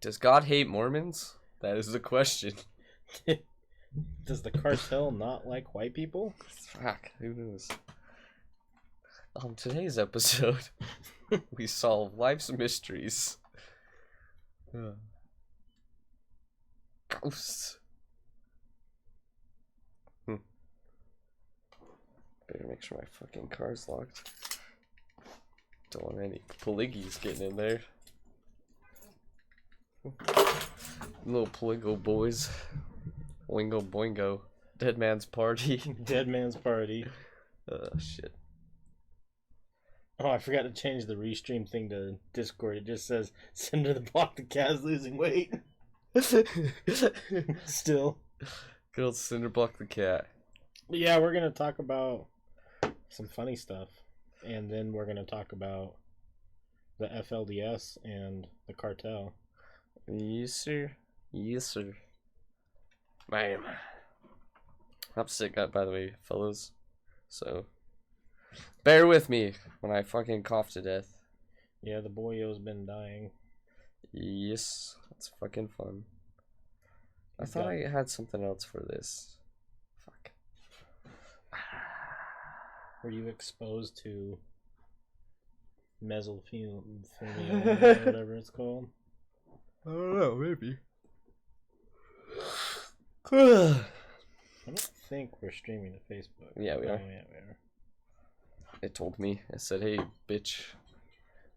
Does God hate Mormons? That is the question. Does the cartel not like white people? Fuck, who knows? On today's episode, we solve life's mysteries. Ghosts. Better make sure my fucking car's locked. Don't want any poliggies getting in there. Little Poligo boys. Oingo boingo. Dead man's party. Dead man's party. Shit. Oh, I forgot to change the restream thing to Discord. It just says, Cinder the Block the Cat is losing weight. Still. Good old Cinderblock the cat. But yeah, we're going to talk about some funny stuff. And then we're going to talk about the FLDS and the cartel. Yes, sir. Yes, sir. Man. I'm sick, by the way, fellas. So, bear with me when I fucking cough to death. Yeah, the boyo's been dying. Yes, that's fucking fun. I thought I had something else for this. Fuck. Were you exposed to mesothelioma or whatever it's called? I don't know, maybe. I don't think we're streaming to Facebook. Yeah, we are. Oh, yeah, we are. It told me. It said, hey, bitch.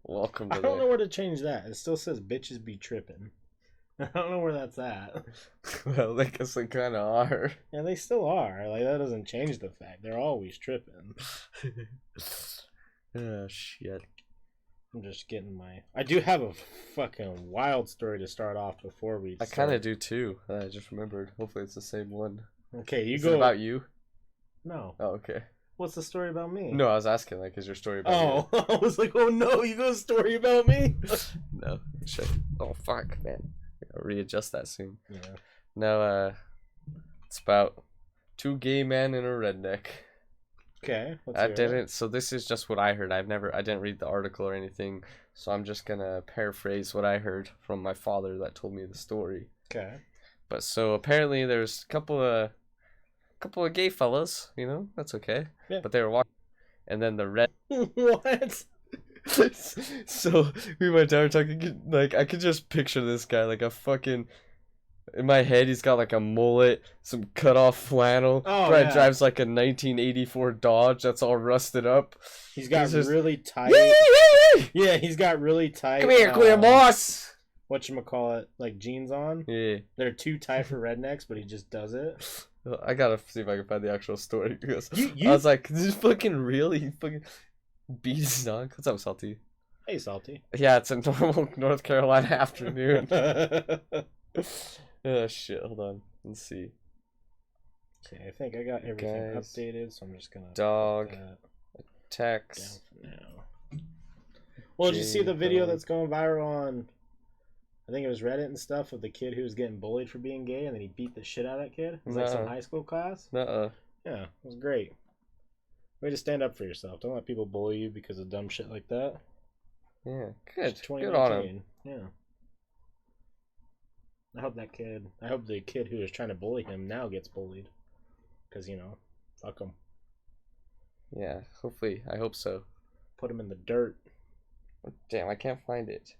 Welcome to I don't know where to change that. It still says bitches be tripping. I don't know where that's at. Well, I guess they kind of are. Yeah, they still are. Like, that doesn't change the fact. They're always tripping. Oh, shit. I'm just getting my... I do have a fucking wild story to start off before we I kind of do, too. I just remembered. Hopefully it's the same one. Okay, you Is go... it about you? No. Oh, okay. What's the story about me? No, I was asking, like, is your story about you? I was like, oh no, you got a story about me? No. Shit. Oh, fuck, man. I'll readjust that soon. Yeah. No, it's about two gay men and a redneck. Okay. So this is just what I heard. I didn't read the article or anything, so I'm just gonna paraphrase what I heard from my father that told me the story. Okay. But so apparently there's a couple of gay fellas, you know, that's okay. Yeah. But they were walking, and then the red. What? So me and my dad were talking, like, I could just picture this guy, like a fucking. In my head, he's got like a mullet, some cut off flannel. Oh, Brad yeah. drives like a 1984 Dodge that's all rusted up. He's got really tight. Yeah, he's got really tight. Come here, queer boss. Whatchamacallit, like jeans on. Yeah. They're too tight for rednecks, but he just does it. I gotta see if I can find the actual story because I was like, "This is fucking real." He fucking beat his dog. What's up, Salty? Hey, Salty. Yeah, it's a normal North Carolina afternoon. Oh shit! Hold on. Let's see. Okay, I think I got everything updated, so I'm just gonna dog put that text. down for now. Well, did you see the video that's going viral on? I think it was Reddit and stuff of the kid who was getting bullied for being gay, and then he beat the shit out of that kid. It was like some high school class. Yeah, it was great. Way to stand up for yourself. Don't let people bully you because of dumb shit like that. Yeah, good. Good 2019. on him. Yeah. I hope the kid who was trying to bully him now gets bullied. Because, you know, fuck him. Yeah, hopefully. I hope so. Put him in the dirt. Damn, I can't find it.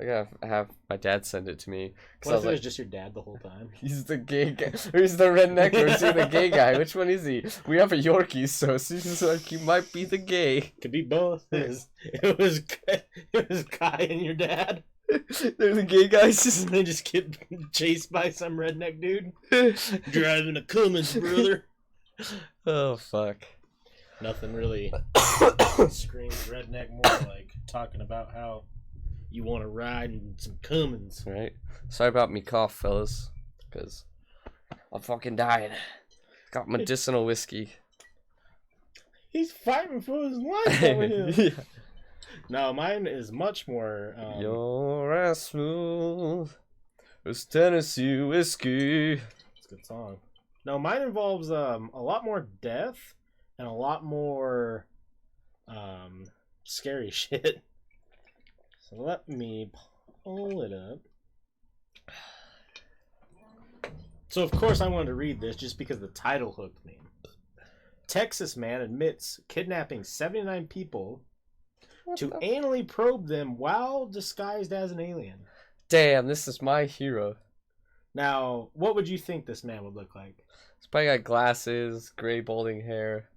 I gotta have my dad send it to me. What if it was just your dad the whole time? He's the gay guy. Or he's the redneck, or is he the gay guy? Which one is he? We have a Yorkie, so it seems like he might be the gay. Could be both. It was Kai and your dad. They're the gay guys. They just get chased by some redneck dude. Driving a Cummins, brother. Oh, fuck. Nothing really screams redneck more like talking about how you want to ride in some Cummins. Right. Sorry about me cough, fellas. Because I'm fucking dying. Got medicinal whiskey. He's fighting for his life over here. Yeah. No, mine is much more... You're as smooth as Tennessee whiskey. It's a good song. No, mine involves a lot more death and a lot more scary shit. So let me pull it up. So, of course, I wanted to read this just because the title hooked me. Texas man admits kidnapping 79 people to anally probe them while disguised as an alien. Damn, this is my hero. Now, what would you think this man would look like? He's probably got glasses, gray balding hair.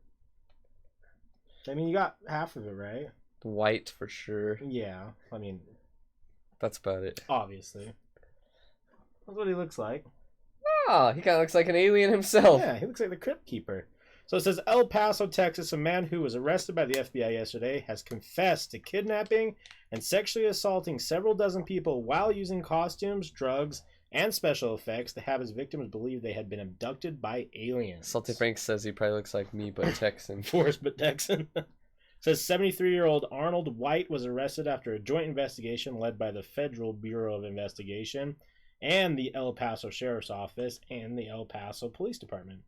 I mean, you got half of it, right? White for sure. Yeah, I mean... That's about it. Obviously. That's what he looks like. Ah, he kind of looks like an alien himself. Yeah, he looks like the Crypt Keeper. So it says, El Paso, Texas, a man who was arrested by the FBI yesterday has confessed to kidnapping and sexually assaulting several dozen people while using costumes, drugs, and special effects to have his victims believe they had been abducted by aliens. Salty Frank says he probably looks like me, but Texan. Forrest, but Texan. Says 73-year-old Arnold White was arrested after a joint investigation led by the Federal Bureau of Investigation and the El Paso Sheriff's Office and the El Paso Police Department.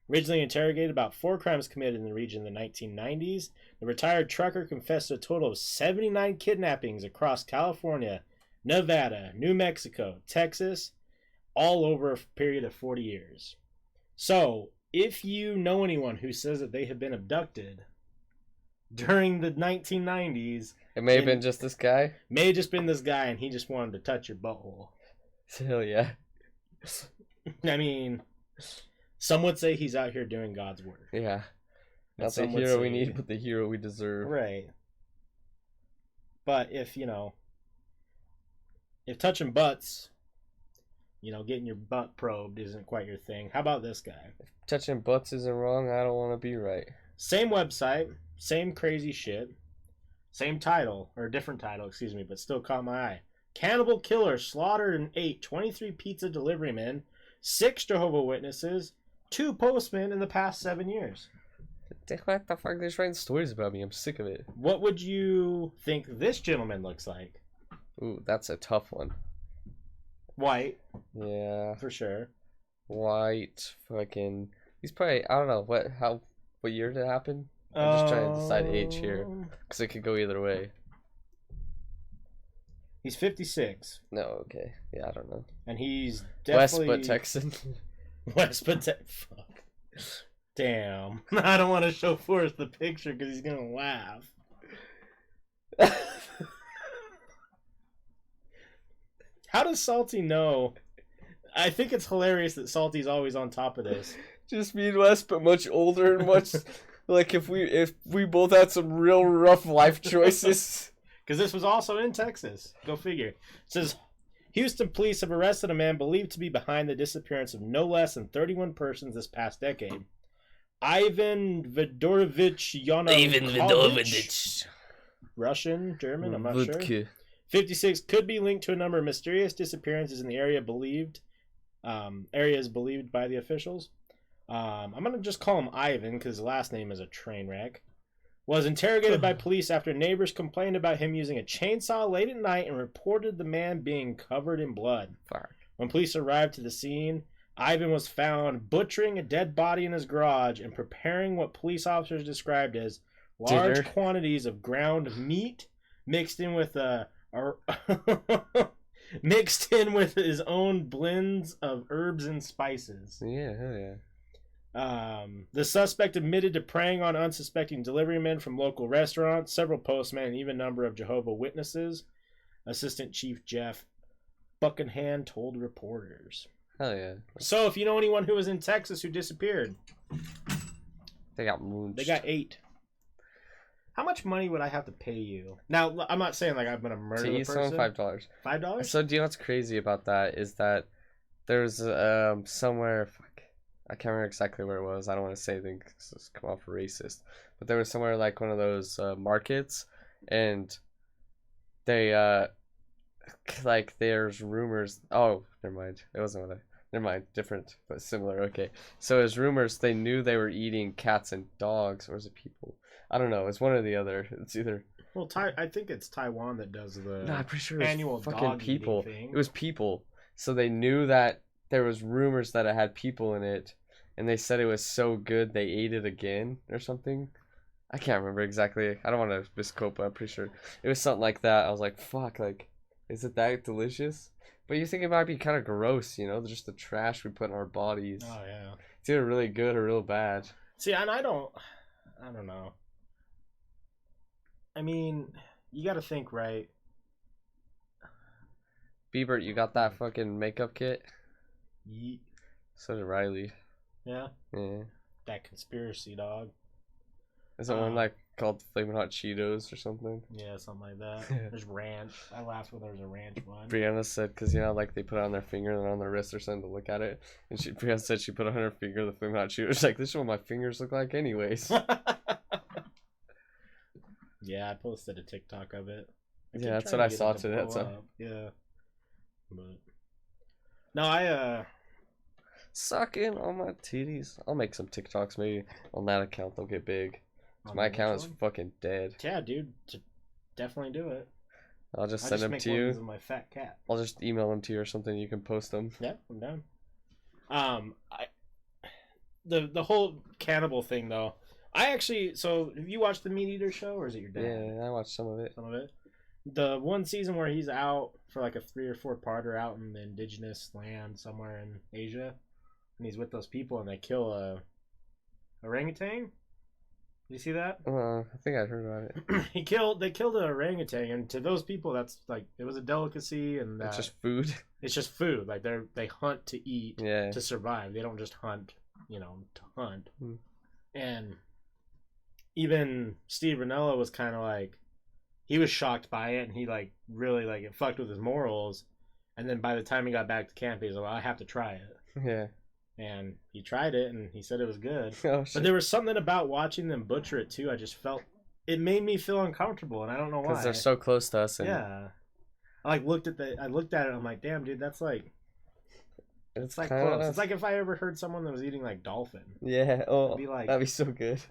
Originally interrogated about 4 crimes committed in the region in the 1990s, the retired trucker confessed to a total of 79 kidnappings across California, Nevada, New Mexico, Texas, all over a period of 40 years. So, if you know anyone who says that they have been abducted during the 1990s... It may have been just this guy? May have just been this guy and he just wanted to touch your butthole. Hell yeah. I mean... Some would say he's out here doing God's work. Yeah. Not the hero we need, but the hero we deserve. Right. But if, if touching butts, getting your butt probed isn't quite your thing, how about this guy? If touching butts isn't wrong, I don't want to be right. Same website, same crazy shit, same title, or different title, excuse me, but still caught my eye. Cannibal killer slaughtered and ate 23 pizza delivery men, 6 Jehovah's Witnesses, 2 postmen in the past 7 years. What the fuck? They're just writing stories about me. I'm sick of it. What would you think this gentleman looks like? Ooh, that's a tough one. White. Yeah. For sure. White. Fucking. He's probably. I don't know. What year did it happen? I'm just trying to decide age here. Because it could go either way. He's 56. No, okay. Yeah, I don't know. And he's definitely... West, but Texan. West, but fuck. Damn. I don't want to show Forrest the picture because he's going to laugh. How does Salty know? I think it's hilarious that Salty's always on top of this. Just Midwest, but much older and much... like if we both had some real rough life choices... Because this was also in Texas. Go figure. It says, Houston police have arrested a man believed to be behind the disappearance of no less than 31 persons this past decade. Ivan Vidorovich Yanukovych. Russian, German, I'm not sure. 56 could be linked to a number of mysterious disappearances in the area areas believed by the officials. I'm going to just call him Ivan because his last name is a train wreck. Was interrogated by police after neighbors complained about him using a chainsaw late at night and reported the man being covered in blood. Fuck. When police arrived to the scene, Ivan was found butchering a dead body in his garage and preparing what police officers described as large quantities of ground meat mixed in with mixed in with his own blends of herbs and spices. Yeah, hell yeah. The suspect admitted to preying on unsuspecting delivery men from local restaurants, several postmen, and even a number of Jehovah's Witnesses. Assistant Chief Jeff Buckingham told reporters. Hell yeah. So, if you know anyone who was in Texas who disappeared, they got moons. They got 8. How much money would I have to pay you? Now, I'm not saying like I'm gonna murder the person. $5. $5? So, do you know what's crazy about that is that there's somewhere. I can't remember exactly where it was. I don't want to say anything because it's come off racist. But there was somewhere like one of those markets, and they like there's rumors. Oh, never mind. It wasn't what I. Never mind. Different but similar. Okay. So there's rumors they knew they were eating cats and dogs, or is it people? I don't know. It's one or the other. It's either. Well, I think it's Taiwan that does the. No, I'm pretty sure it was annual fucking dog people. Thing. It was people. So they knew that there was rumors that it had people in it. And they said it was so good they ate it again or something. I can't remember exactly. I don't want to misquote, but I'm pretty sure it was something like that. I was like, fuck, like, is it that delicious? But you think it might be kind of gross, you know, just the trash we put in our bodies. Oh yeah. It's either really good or real bad. See, and I don't know. I mean, you got to think, right? Bieber, you got that fucking makeup kit? Yeet. So did Riley. Yeah. Yeah. That conspiracy, dog. Is it one like called Flamin' Hot Cheetos or something? Yeah, something like that. There's ranch. I laughed when there was a ranch one. Brianna said, because you know, like they put it on their finger and on their wrist or something to look at it. And Brianna said she put on her finger the Flamin' Hot Cheetos. She's like, this is what my fingers look like, anyways. Yeah, I posted a TikTok of it. Yeah, that's what I saw today. That's yeah. But no, I sucking on my titties. I'll make some TikToks maybe on that account. They'll get big. My account is fucking dead. Yeah, dude, definitely do it. I'll just send them to you. Of my fat cat. I'll just email them to you or something. You can post them. Yeah, I'm down. The whole cannibal thing though. I actually, so have you watched the Meat Eater show, or is it your dad? Yeah, I watched some of it. Some of it. The one season where he's out for like a 3 or 4 parter out in the indigenous land somewhere in Asia, and he's with those people and they kill a orangutan. Did you see that? I think I heard about it. They killed an orangutan, and to those people, that's like it was a delicacy, and it's just food. It's just food. Like they hunt to eat, yeah, to survive. They don't just hunt, to hunt. And even Steve Ranella was kind of like, he was shocked by it, and he like really like it fucked with his morals. And then by the time he got back to camp, he was like, well, I have to try it. Yeah. And he tried it, and he said it was good. Oh, but there was something about watching them butcher it too. I just felt it made me feel uncomfortable, and I don't know why. Because they're so close to us. And... yeah. I looked at it, and I'm like, damn, dude, that's like. It's like close. It's like if I ever heard someone that was eating like dolphin. Yeah. Oh, like, that'd be so good.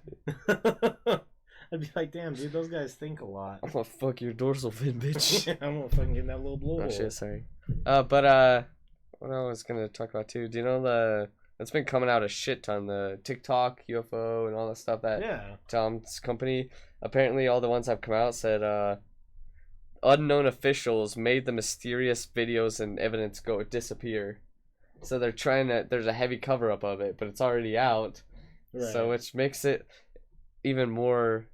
I'd be like, damn, dude, those guys think a lot. I'm gonna fuck your dorsal fin, bitch. I'm gonna fucking get in that little blowhole. Oh shit, sorry. But what I was gonna talk about too. Do you know it's been coming out a shit ton, the TikTok UFO and all that stuff that Tom's company. Apparently, all the ones that have come out said unknown officials made the mysterious videos and evidence disappear. So they're trying to. There's a heavy cover up of it, but it's already out. Right. So which makes it even more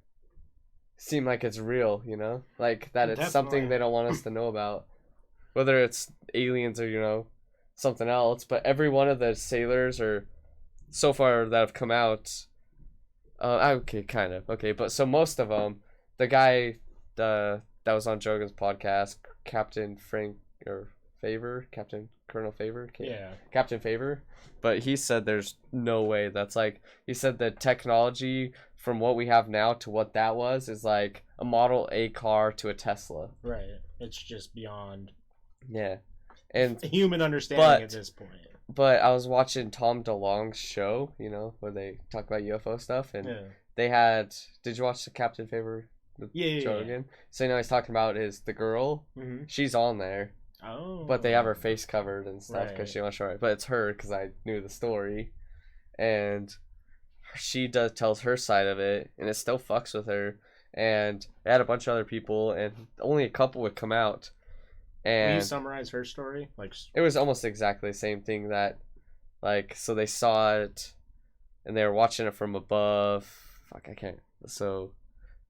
seem like it's real, like that it's something they don't want us to know about, whether it's aliens or something else. But every one of the sailors or so far that have come out, okay, kind of okay, but so most of them, the guy that was on Jogan's podcast, Captain Colonel Favor, Captain Favor, but he said there's no way that's like, he said the technology from what we have now to what that was is like a Model A car to a Tesla. Right. It's just beyond. Yeah. And human understanding at this point. But I was watching Tom DeLonge's show, where they talk about UFO stuff, and they had. Did you watch the Captain Favor? Show again? So he's talking about the girl. Mm-hmm. She's on there. Oh. But they have her face covered and stuff because she wants to show it. But it's her because I knew the story, and she tells her side of it, and it still fucks with her. And they had a bunch of other people, and only a couple would come out. And can you summarize her story? Like, it was almost exactly the same thing that, like, so they saw it, and they were watching it from above. Fuck, I can't. So,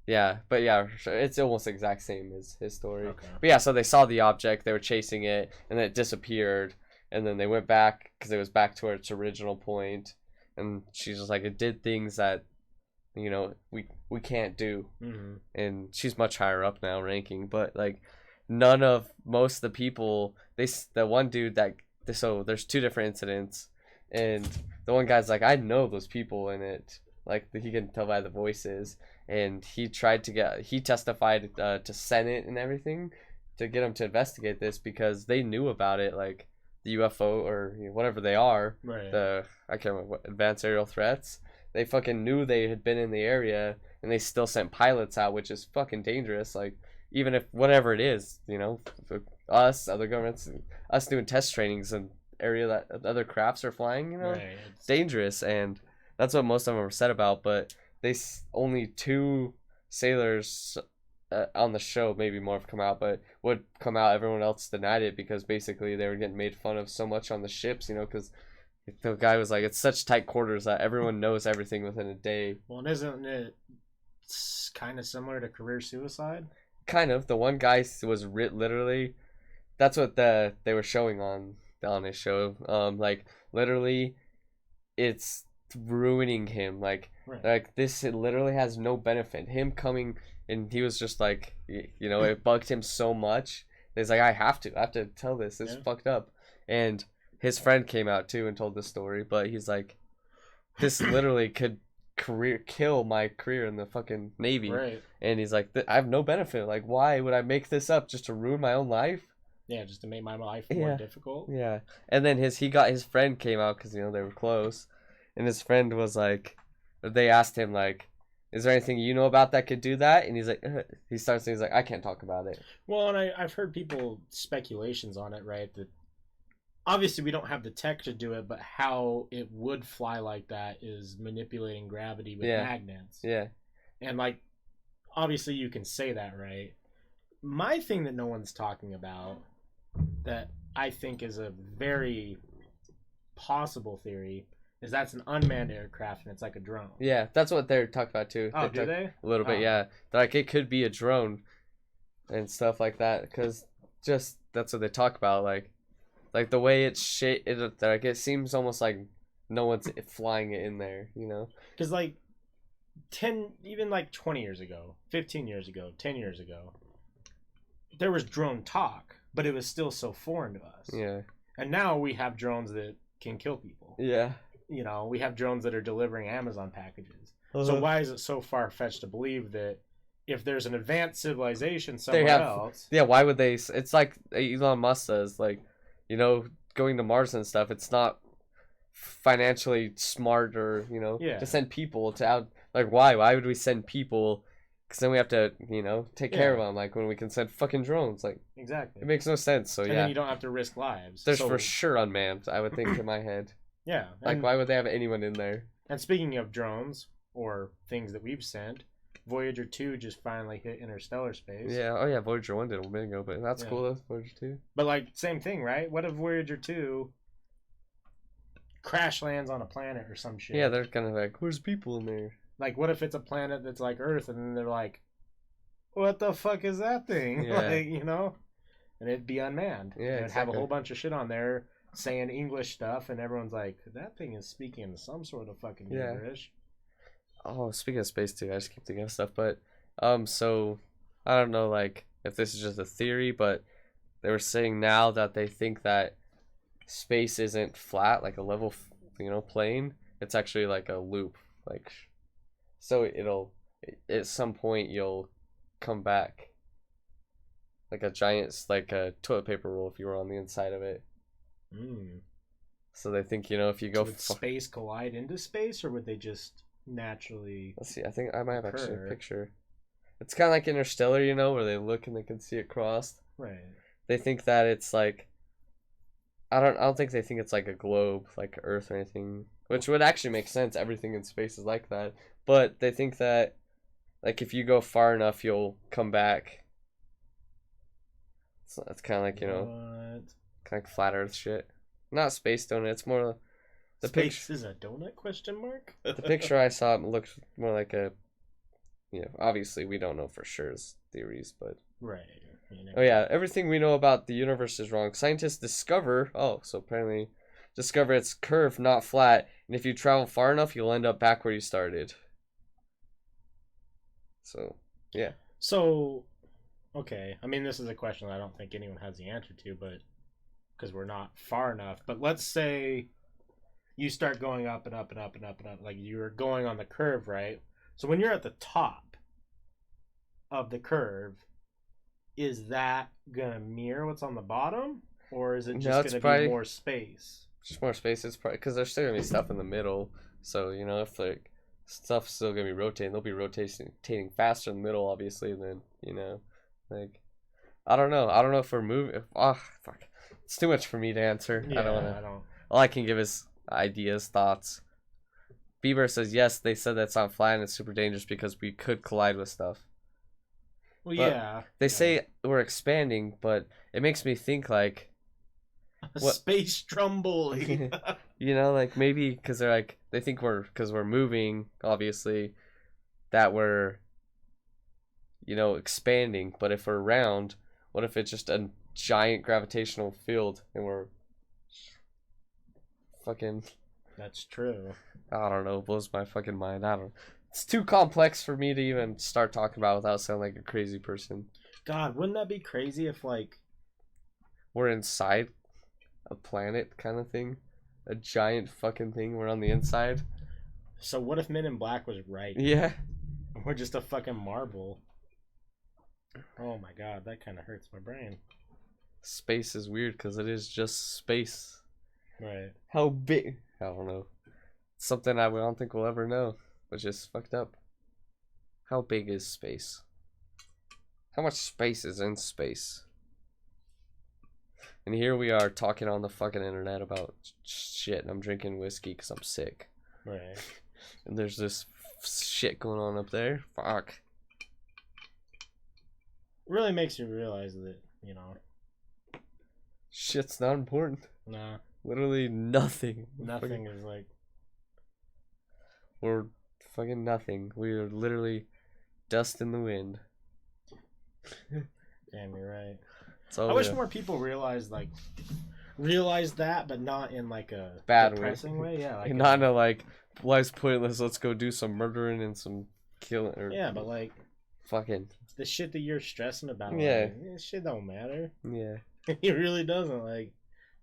yeah, but yeah, it's almost the exact same as his story. Okay. But yeah, so they saw the object, they were chasing it, and then it disappeared, and then they went back because it was back to its original point, and she's just like, it did things that, we can't do, and she's much higher up now ranking, but like. Most of the people, the one dude so there's 2 different incidents, and the one guy's like, I know those people in it, like he can tell by the voices, and he testified to Senate and everything to get them to investigate this because they knew about it, like the UFO or whatever they are, right. I can't remember what, advanced aerial threats. They fucking knew they had been in the area, and they still sent pilots out, which is fucking dangerous, like. Even if whatever it is, us, other governments, us doing test trainings in area that other crafts are flying, right. It's dangerous, and that's what most of them are upset about. But only 2 sailors on the show, maybe more have come out, but would come out. Everyone else denied it because basically they were getting made fun of so much on the ships, because the guy was like, it's such tight quarters that everyone knows everything within a day. Well, isn't it kind of similar to career suicide? Kind of. The one guy was literally, that's what they were showing on his show. Like literally, it's ruining him. Like this, it literally has no benefit. Him coming, and he was just like, it bugged him so much. He's like, I have to tell this. It's fucked up. And his friend came out too and told the story, but he's like, this literally could kill my career in the fucking Navy. Right. And he's like, I have no benefit. Like, why would I make this up just to ruin my own life? Yeah, just to make my life more difficult. Yeah. And then his friend came out because they were close, and his friend was like, they asked him like, is there anything you know about that could do that? And he's like, he's like, I can't talk about it. Well, and I've heard people speculations on it, right? That obviously we don't have the tech to do it, but how it would fly like that is manipulating gravity with magnets. Yeah. And like, obviously you can say that, right? My thing that no one's talking about that I think is a very possible theory is that's an unmanned aircraft and it's like a drone. Yeah, that's what they're talking about too. Oh, do they? A little bit, yeah. Like it could be a drone and stuff like that, because just that's what they talk about. Like the way it's shaped, like it seems almost like no one's flying it in there, Because like 20 years ago, 15 years ago, 10 years ago, there was drone talk, but it was still so foreign to us. Yeah. And now we have drones that can kill people. Yeah. We have drones that are delivering Amazon packages. So why is it so far-fetched to believe that if there's an advanced civilization somewhere else... Yeah, why would they... It's like Elon Musk says, like, going to Mars and stuff, it's not financially smart or, to send people to out... Like, why? Why would we send people... Because then we have to, take care of them. Like, when we can send fucking drones. Like, exactly. It makes no sense. So, and then you don't have to risk lives. There's for sure unmanned, I would think, in my head. Yeah. Like, why would they have anyone in there? And speaking of drones, or things that we've sent, Voyager 2 just finally hit interstellar space. Yeah. Oh, yeah. Voyager 1 did a minute ago, but that's cool, though. Voyager 2. But, like, same thing, right? What if Voyager 2 crash lands on a planet or some shit? Yeah, they're kind of like, where's people in there? Like, what if it's a planet that's like Earth, and then they're like, what the fuck is that thing? Yeah. Like, and it'd be unmanned. Yeah, it'd have a whole bunch of shit on there saying English stuff, and everyone's like, that thing is speaking some sort of fucking gibberish. Oh, speaking of space too, I just keep thinking of stuff, but so I don't know, like, if this is just a theory, but they were saying now that they think that space isn't flat, like a level, plane. It's actually like a loop, like, so at some point you'll come back like a giant, like a toilet paper roll if you were on the inside of it. So they think, if you go, would space collide into space, or would they just naturally... Let's see, I think I might have actually a picture. It's kind of like Interstellar, where they look and they can see it crossed. Right. They think that it's like, I don't think they think it's like a globe, like Earth or anything, which would actually make sense. Everything in space is like that. But they think that, like, if you go far enough, you'll come back. So that's kind of like, kind of like flat Earth shit. Not space donut. It's more the space is a donut ? The picture I saw looked more like a, obviously we don't know for sure as theories, but right. Oh yeah, everything we know about the universe is wrong. Scientists discover it's curved, not flat, and if you travel far enough, you'll end up back where you started. So, yeah. So, okay. I mean, this is a question I don't think anyone has the answer to, but because we're not far enough. But let's say you start going up and up and up and up and up. Like, you're going on the curve, right? So when you're at the top of the curve, is that going to mirror what's on the bottom? Or is it just going to be more space? Just more space. It's probably because there's still going to be stuff in the middle. So, if like stuff's still going to be rotating, they'll be rotating faster in the middle, obviously, than, like, I don't know. I don't know if we're moving. Oh, fuck. It's too much for me to answer. Yeah, I don't. All I can give is ideas, thoughts. Bieber says yes. They said that's not flying. It's super dangerous because we could collide with stuff. Well, But yeah. They say we're expanding, but it makes me think like A what space stromboli. you know, like maybe because they're like they think because we're moving, obviously, that we're expanding. But if we're round, what if it's just a giant gravitational field and we're fucking That's true. I don't know, blows my fucking mind. I don't. It's too complex for me to even start talking about without sounding like a crazy person. God, wouldn't that be crazy if like We're inside a planet kind of thing, a giant fucking thing. We're on the inside. So what if Men in Black was right? Yeah. We're just a fucking marble. Oh my god, that kind of hurts my brain. Space is weird because it is just space. Right. How big? I don't know. Something I don't think we'll ever know, which is fucked up. How big is space? How much space is in space? And here we are talking on the fucking internet about shit, and I'm drinking whiskey because I'm sick. Right. And there's this shit going on up there. Fuck. Really makes you realize that, Shit's not important. nah, Literally nothing. nothing is like. We're fucking nothing. We are literally dust in the wind. Damn, you're right. So I wish more people realize that, but not in like a bad depressing way. Yeah, like not in a like life's pointless. Let's go do some murdering and some killing. Or yeah, but like fucking the shit that you're stressing about. Yeah. Like, shit don't matter. yeah. It really doesn't. Like,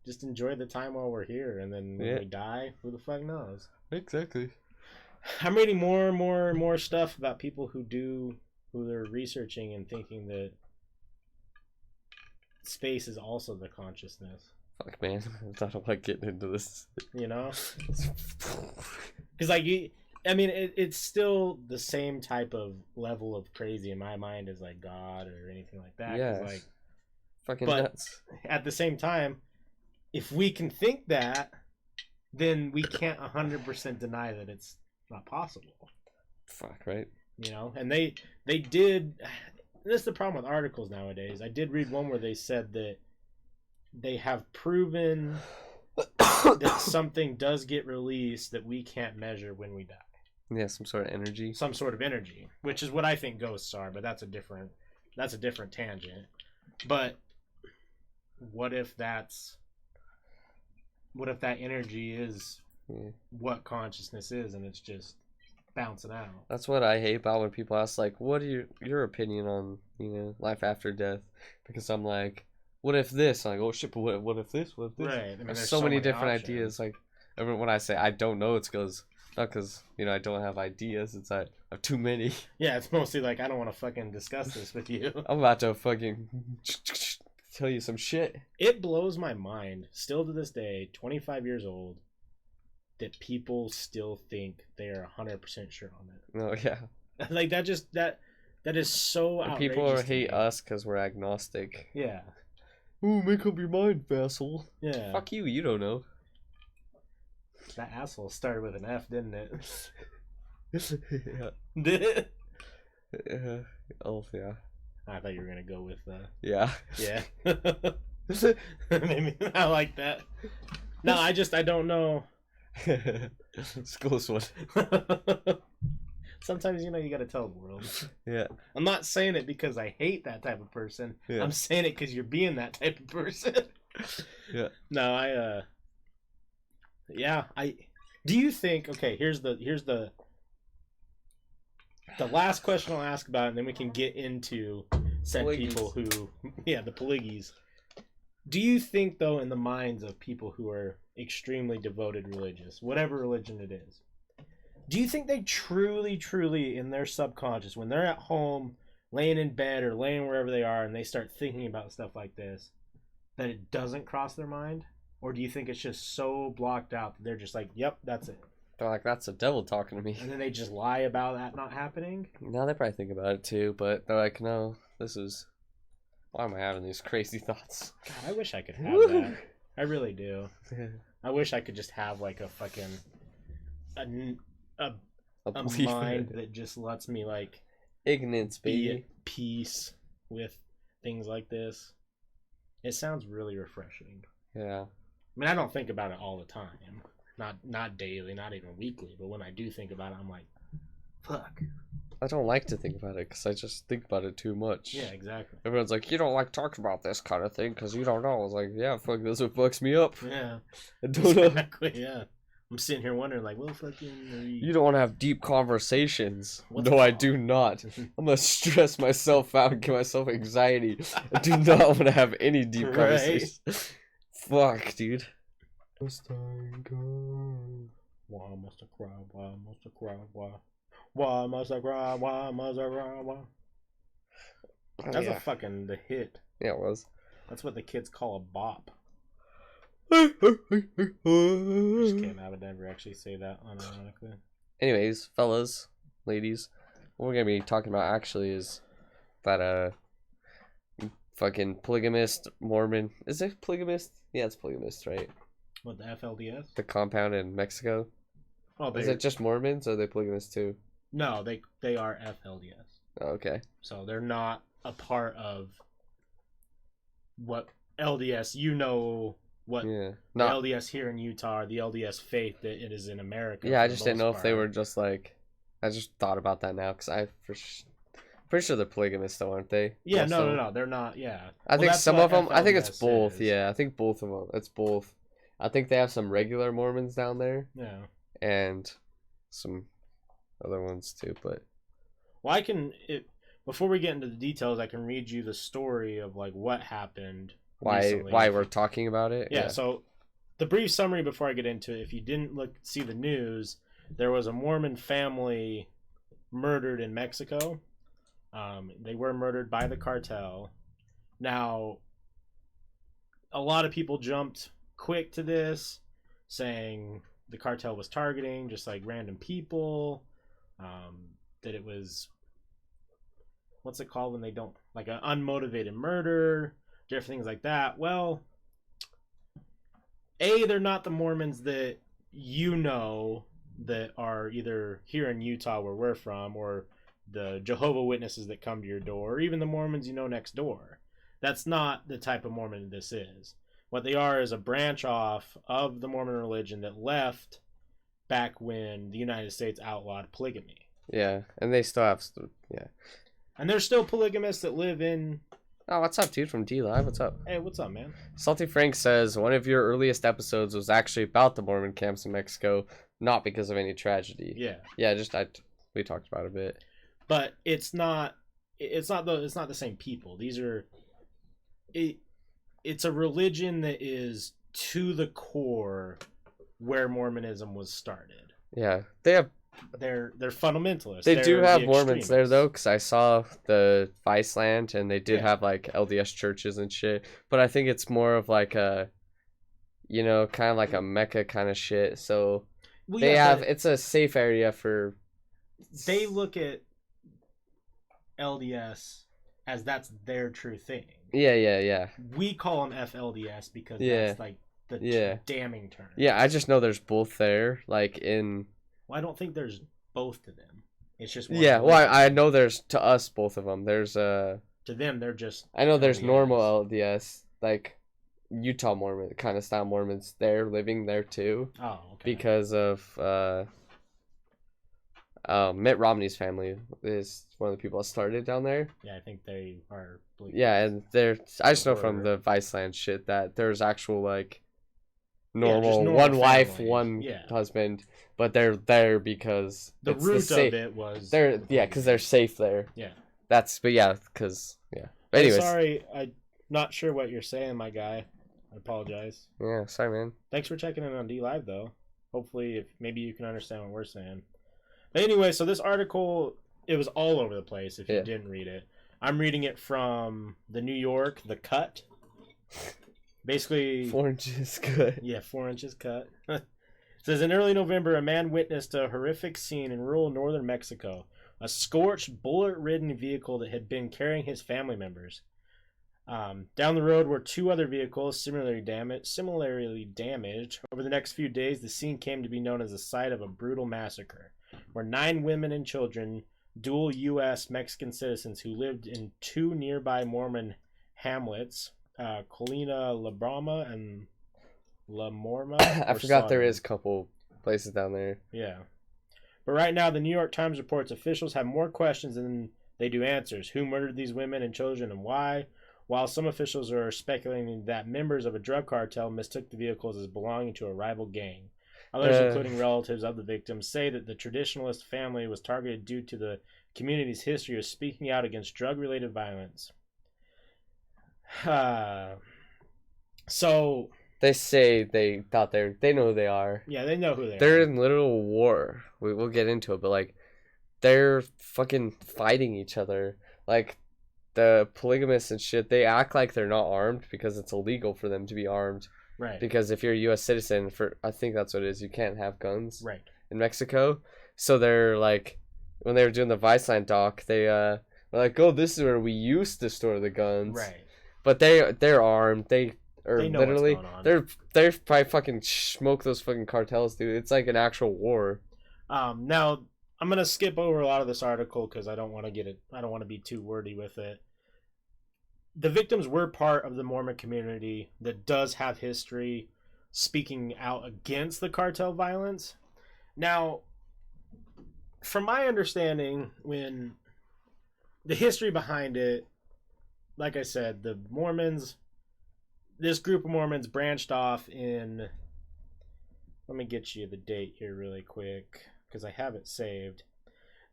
just enjoy the time while we're here, and then when Yeah. we die, who the fuck knows? Exactly. I'm reading more and more and more stuff about people who they're researching and thinking that space is also the consciousness. Fuck man, I don't like getting into this. Because like it's still the same type of level of crazy in my mind as like God or anything like that. Yeah. Like, Fucking but nuts. at the same time, if we can think that, then we can't 100% deny that it's not possible. Fuck, right? And they did. This is the problem with articles nowadays. I did read one where they said that they have proven that something does get released that we can't measure when we die. Yeah, some sort of energy. Some sort of energy, which is what I think ghosts are, but that's a different tangent. But what if that energy is what consciousness is, and it's just bouncing out? That's what I hate about when people ask, like, what are your opinion on, life after death? Because I'm like, what if this? I'm like, oh shit, but what if this? What if this? Right. I mean, there's so many different options. ideas. Like, when I say I don't know, it's not because, I don't have ideas. It's I have too many. Yeah, it's mostly like, I don't want to fucking discuss this with you. I'm about to fucking tell you some shit. It blows my mind, still to this day, 25 years old, that people still think they are 100% sure on it. Oh, yeah. Like, that is so outrageous. People hate us because we're agnostic. Yeah. Ooh, make up your mind, vassal. Yeah. Fuck you, you don't know. That asshole started with an F, didn't it? Yeah. Did it? Oh, yeah. I thought you were going to go with, Yeah. yeah. Maybe I like that. No, I don't know. It's a close one. Sometimes, you gotta tell the world. Yeah. I'm not saying it because I hate that type of person. Yeah. I'm saying it because you're being that type of person. Yeah. No, do you think, okay, here's the last question I'll ask about, and then we can get into said people who, the polygies. Do you think, though, in the minds of people who are extremely devoted religious, whatever religion it is, do you think they truly, truly, in their subconscious, when they're at home, laying in bed or laying wherever they are, and they start thinking about stuff like this, that it doesn't cross their mind? Or do you think it's just so blocked out that they're just like, yep, that's it? They're like, that's the devil talking to me. And then they just lie about that not happening? No, they probably think about it too, but they're like, no, why am I having these crazy thoughts? God, I wish I could have that. I really do. I wish I could just have like a fucking a belief mind that just lets me like ignorance, be baby. at peace with things like this. It sounds really refreshing. Yeah. I mean, I don't think about it all the time. Not daily, not even weekly. But when I do think about it, I'm like, fuck. I don't like to think about it because I just think about it too much. Yeah, exactly. Everyone's like, you don't like talking about this kind of thing because you don't know. I was like, yeah, fuck, that's what fucks me up. Yeah. I don't know. Exactly, yeah. I'm sitting here wondering, like, what fucking... You don't want to have deep conversations. What's No, I wrong? do not. I'm going to stress myself out and give myself anxiety. I do not want to have any deep Right. conversations. Fuck, dude. Must I go? Why must I cry? Why must I cry? Why must I cry? Why must I cry? Why? Oh, That's yeah. a fucking the hit. Yeah, it was. That's what the kids call a bop. Anyways, Just kidding. I would never actually say that unironically. fellas, ladies, what we're gonna be talking about actually is that fucking polygamist Mormon. Is it polygamist? Yeah, it's polygamist, right? What, the FLDS? The compound in Mexico. Oh, Is it just Mormons or are they polygamists too? No, they are FLDS. Oh, okay. So they're not a part of what LDS. You know what Yeah. the Not. LDS here in Utah, or the LDS faith that it is in America. Yeah, I for just the didn't know most if they part. were just like. I just thought about that now because pretty sure they're polygamists though, aren't they? Yeah, Most of them. no, they're not. Yeah, I think that's some what of them. I think it's FLDS both. is. Yeah, I think both of them. It's both. I think they have some regular Mormons down there Yeah. and some other ones too. But Well, before we get into the details, I can read you the story of like what happened. Recently. why we're talking about it? Yeah. So the brief summary before I get into it: if you didn't see the news, there was a Mormon family murdered in Mexico. They were murdered by the cartel. Now, a lot of people jumped quick to this, saying the cartel was targeting just like random people, that it was, what's it called when they don't, like an unmotivated murder, different things like that. Well, they're not the Mormons that you know that are either here in Utah where we're from, or the Jehovah Witnesses that come to your door, or even the Mormons you know next door. That's not the type of Mormon this is. What they are is a branch off of the Mormon religion that left back when the United States outlawed polygamy. yeah, and they still have. Yeah. And there's still polygamists that live in... Oh, what's up, dude? From D Live. What's up? Hey, what's up, man? Salty Frank says one of your earliest episodes was actually about the Mormon camps in Mexico, not because of any tragedy. Yeah. Yeah, we talked about it a bit. But it's not the same people. These are it's a religion that is to the core where Mormonism was started. Yeah, they're fundamentalists. They They're do have the Mormons there extremists. though, because I saw the Viceland and they did Yeah. have like LDS churches and shit. But I think it's more of like a, kind of like a Mecca kind of shit. So Well, they yeah, have but it's a safe area for. they look at LDS as that's their true thing. Yeah. We call them FLDS because Yeah. that's like the Yeah. damning term. Yeah, I just know there's both there, like in. Well, I don't think there's both to them. It's just one Yeah, well, religion. I know there's to us both of them. There's To them, they're just. I know there's LDS. normal LDS, like Utah Mormon kind of style Mormons. They're living there too Oh, okay. because of Mitt Romney's family is one of the people that started down there. Yeah, I think they are. Yeah, and I just know from Or- the Viceland shit that there's actual like just normal, normal one wife, families. one Yeah. husband, but they're there because The it's root safe. of it was. Because they're safe there. Yeah. But yeah. But Hey, anyways, sorry, I'm not sure what you're saying, my guy. I apologize. yeah, sorry, man. Thanks for checking in on D Live, though. Hopefully, if maybe you can understand what we're saying. But anyway, so this article, it was all over the place. If you Yeah. didn't read it, I'm reading it from the New York, The Cut. Basically, 4 inches good. yeah, 4 inches cut. It says in early November, a man witnessed a horrific scene in rural northern Mexico. A scorched, bullet-ridden vehicle that had been carrying his family members. Down the road were two other vehicles similarly damaged. Over the next few days, the scene came to be known as the site of a brutal massacre. were 9 women and children, dual U.S. Mexican citizens who lived in 2 nearby Mormon hamlets, Colina La Brama and La Morma. I forgot there is a couple places down there. Yeah. But right now, the New York Times reports officials have more questions than they do answers. Who murdered these women and children and why? While some officials are speculating that members of a drug cartel mistook the vehicles as belonging to a rival gang. Others, including relatives of the victims, say that the traditionalist family was targeted due to the community's history of speaking out against drug-related violence. So they say they thought they know who they are. Yeah, they know who they are. They're in literal war. We'll get into it, but like they're fucking fighting each other. Like the polygamists and shit, they act like they're not armed because it's illegal for them to be armed. Right. Because if you're a U.S. citizen, I think that's what it is, you can't have guns. Right. In Mexico. So they're like, when they were doing the Viceland doc, they were like, oh, this is where we used to store the guns. Right. But they're armed. They know literally what's going on. they're probably fucking smoke those fucking cartels, dude. It's like an actual war. Now I'm gonna skip over a lot of this article because I don't want to be too wordy with it. The victims were part of the Mormon community that does have history speaking out against the cartel violence. Now, from my understanding, when the history behind it, like I said, this group of Mormons branched off in, let me get you the date here really quick because I have it saved.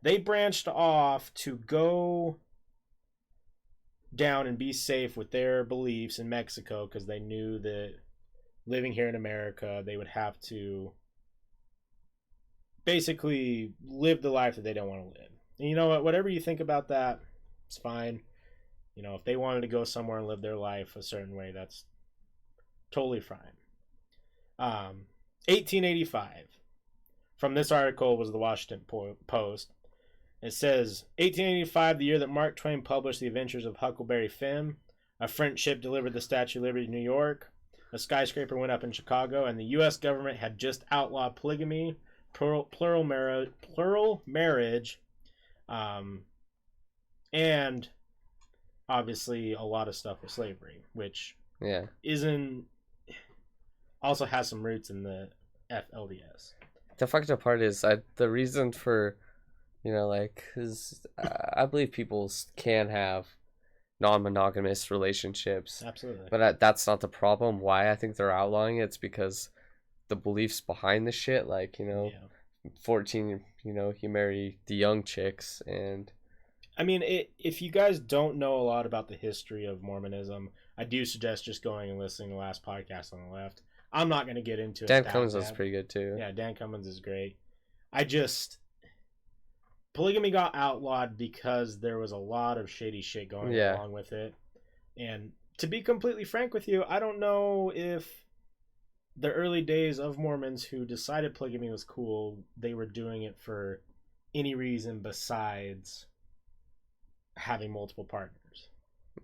They branched off to go down and be safe with their beliefs in Mexico because they knew that living here in America, they would have to basically live the life that they don't want to live. And you know what? Whatever you think about that, it's fine. You know, if they wanted to go somewhere and live their life a certain way, that's totally fine. 1885. From this article was the Washington Post. It says, 1885, the year that Mark Twain published The Adventures of Huckleberry Finn. A French ship delivered the Statue of Liberty to New York. A skyscraper went up in Chicago, and the U.S. government had just outlawed polygamy, plural marriage, and obviously a lot of stuff with slavery, which also has some roots in the FLDS. The fucked up part is the reason for, because I believe people can have non-monogamous relationships. Absolutely. But that's not the problem. Why I think they're outlawing it, it's because the beliefs behind the shit, 14, you marry the young chicks. And I mean, if you guys don't know a lot about the history of Mormonism, I do suggest just going and listening to the last podcast on the left. I'm not going to get into it. Dan Cummins is pretty good too. Yeah, Dan Cummins is great. Polygamy got outlawed because there was a lot of shady shit going along with it. And to be completely frank with you, I don't know if the early days of Mormons who decided polygamy was cool, they were doing it for any reason besides having multiple partners.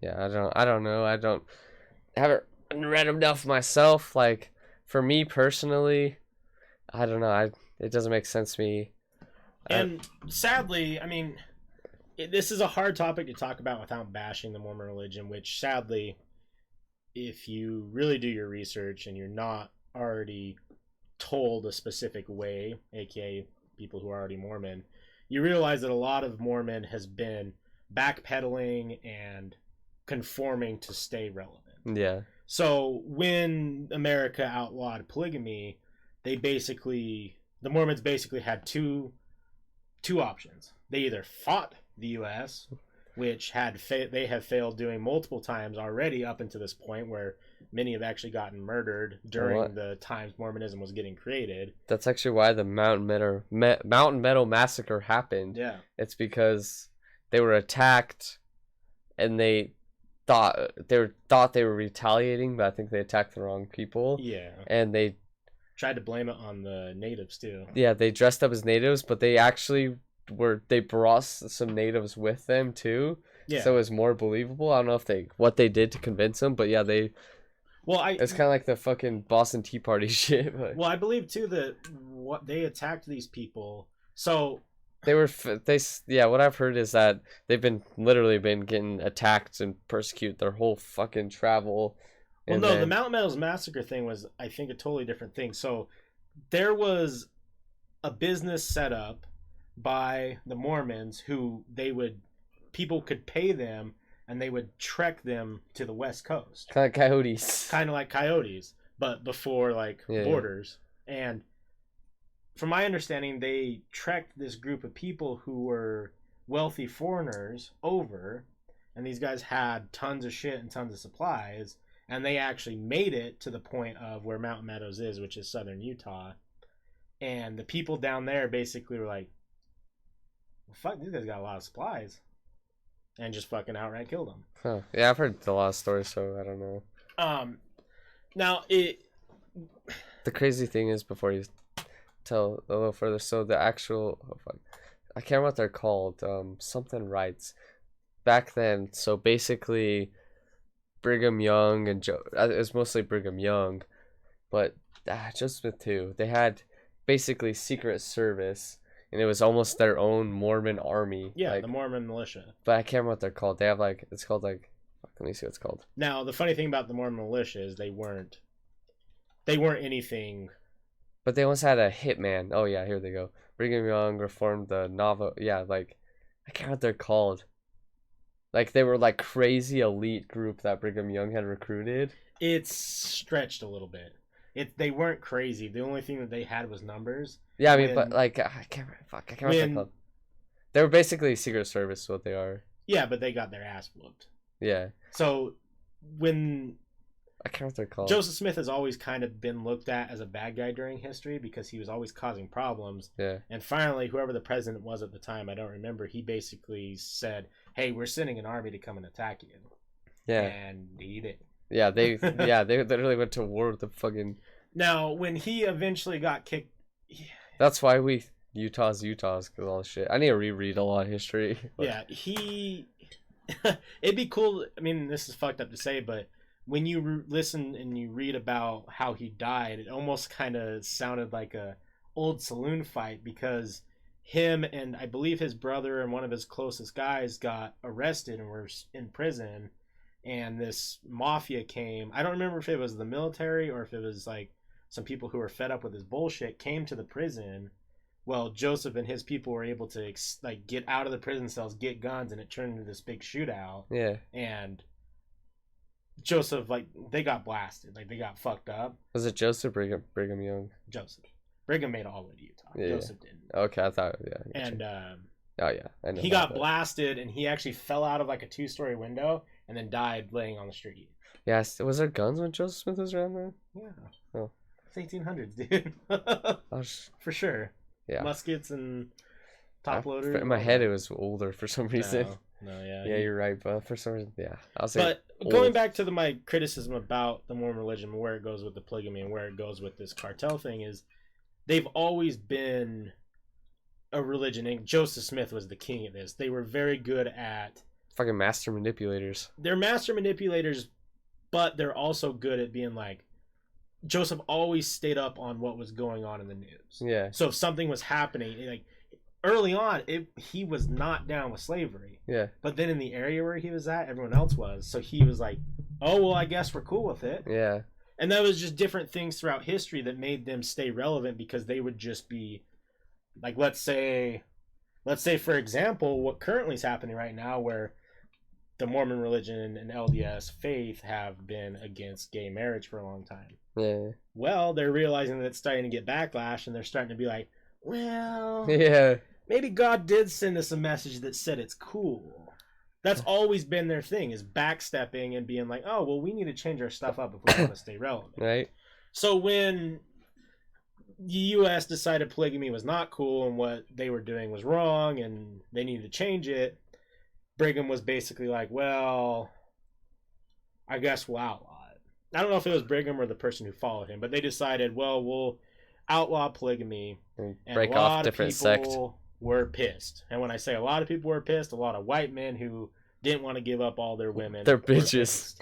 Yeah, I don't know. I haven't read enough myself. Like, for me personally, I don't know. It doesn't make sense to me. And sadly, I mean, this is a hard topic to talk about without bashing the Mormon religion, which sadly, if you really do your research and you're not already told a specific way, aka people who are already Mormon, you realize that a lot of Mormon has been backpedaling and conforming to stay relevant. Yeah. So when America outlawed polygamy, the Mormons basically had two options. They either fought the U.S., which they have failed doing multiple times already up until this point, where many have actually gotten murdered during the times Mormonism was getting created. That's actually why the Mountain Meadow Massacre happened. Yeah. It's because they were attacked, and they thought they were retaliating, but I think they attacked the wrong people. Yeah. And they tried to blame it on the natives too. Yeah, they dressed up as natives, but they actually they brought some natives with them too. Yeah. So it was more believable. I don't know what they did to convince them, but yeah, it's kind of like the fucking Boston Tea Party shit. But. Well, I believe too that they attacked these people. So What I've heard is that they've been literally been getting attacked and persecuted their whole fucking travel. Well, no, the Mountain Meadows Massacre thing was, I think, a totally different thing. So there was a business set up by the Mormons who people could pay them and they would trek them to the West Coast. Kind of coyotes. Kind of like coyotes, but before borders. Yeah. And from my understanding, they trekked this group of people who were wealthy foreigners over, and these guys had tons of shit and tons of supplies, and they actually made it to the point of where Mountain Meadows is, which is southern Utah. And the people down there basically were like, well, fuck, these guys got a lot of supplies. And just fucking outright killed them. Huh. Yeah, I've heard a lot of stories, so I don't know. Now, the crazy thing is, before you tell a little further, so the actual... Oh, fuck. I can't remember what they're called. Something rights. Back then, so basically, Brigham Young and Joe... It was mostly Brigham Young, but Joseph Smith too. They had basically Secret Service, and it was almost their own Mormon army. Yeah, the Mormon militia. But I can't remember what they're called. They have it's called let me see what it's called. Now, the funny thing about the Mormon militia is they weren't anything. But they once had a hitman. Oh yeah, here they go. Brigham Young reformed the Navajo. Yeah, I can't remember what they're called. They were crazy elite group that Brigham Young had recruited. It's stretched a little bit. They weren't crazy. The only thing that they had was numbers. Yeah, I mean, but I can't remember what they're called. They were basically Secret Service, what they are. Yeah, but they got their ass whooped. Yeah. So when I can't remember what they're called. Joseph Smith has always kind of been looked at as a bad guy during history because he was always causing problems. Yeah. And finally, whoever the president was at the time, I don't remember, he basically said, "Hey, we're sending an army to come and attack you." Yeah. And he did. Yeah, they literally went to war with the fucking... Now, when he eventually got kicked... That's why Utah's because all this shit. I need to reread a lot of history. But... Yeah, it'd be cool... I mean, this is fucked up to say, but when you listen and you read about how he died, it almost kind of sounded like a old saloon fight because him and I believe his brother and one of his closest guys got arrested and were in prison. And this mafia came. I don't remember if it was the military or if it was some people who were fed up with his bullshit came to the prison. Well, Joseph and his people were able to get out of the prison cells, get guns, and it turned into this big shootout. Yeah. And Joseph, they got blasted. They got fucked up. Was it Joseph or Brigham Young? Joseph. Brigham made it all the way to Utah. Yeah, Joseph didn't. Okay, I thought, yeah. And oh yeah, I know he got blasted, and he actually fell out of a 2-story window and then died laying on the street. Yeah, was there guns when Joseph Smith was around there? Yeah. Oh. It's 1800s, dude. For sure. Yeah. Muskets and top loaders. In my head, it was older for some reason. No, yeah. Yeah, you're right, but for some reason, yeah. But going back to my criticism about the Mormon religion and where it goes with the polygamy and where it goes with this cartel thing is they've always been a religion, and Joseph Smith was the king of this. They were very good at fucking master manipulators. They're master manipulators, but they're also good at being Joseph always stayed up on what was going on in the news. Yeah. So if something was happening, early on, he was not down with slavery. Yeah. But then in the area where he was at, everyone else was. So he was like, "Oh well, I guess we're cool with it." Yeah. And that was just different things throughout history that made them stay relevant because they would just be let's say for example, what currently is happening right now where the Mormon religion and LDS faith have been against gay marriage for a long time. Yeah. Well, they're realizing that it's starting to get backlash, and they're starting to be like, well, yeah, maybe God did send us a message that said it's cool. That's always been their thing, is backstepping and being like, oh, well, we need to change our stuff up if we want to stay relevant. Right. So when the U.S. decided polygamy was not cool and what they were doing was wrong and they needed to change it, Brigham was basically like, well, I guess we'll outlaw it. I don't know if it was Brigham or the person who followed him, but they decided, well, we'll outlaw polygamy. And break off different sects. Were pissed. And when I say a lot of people were pissed, a lot of white men who didn't want to give up all their women. They're bitches.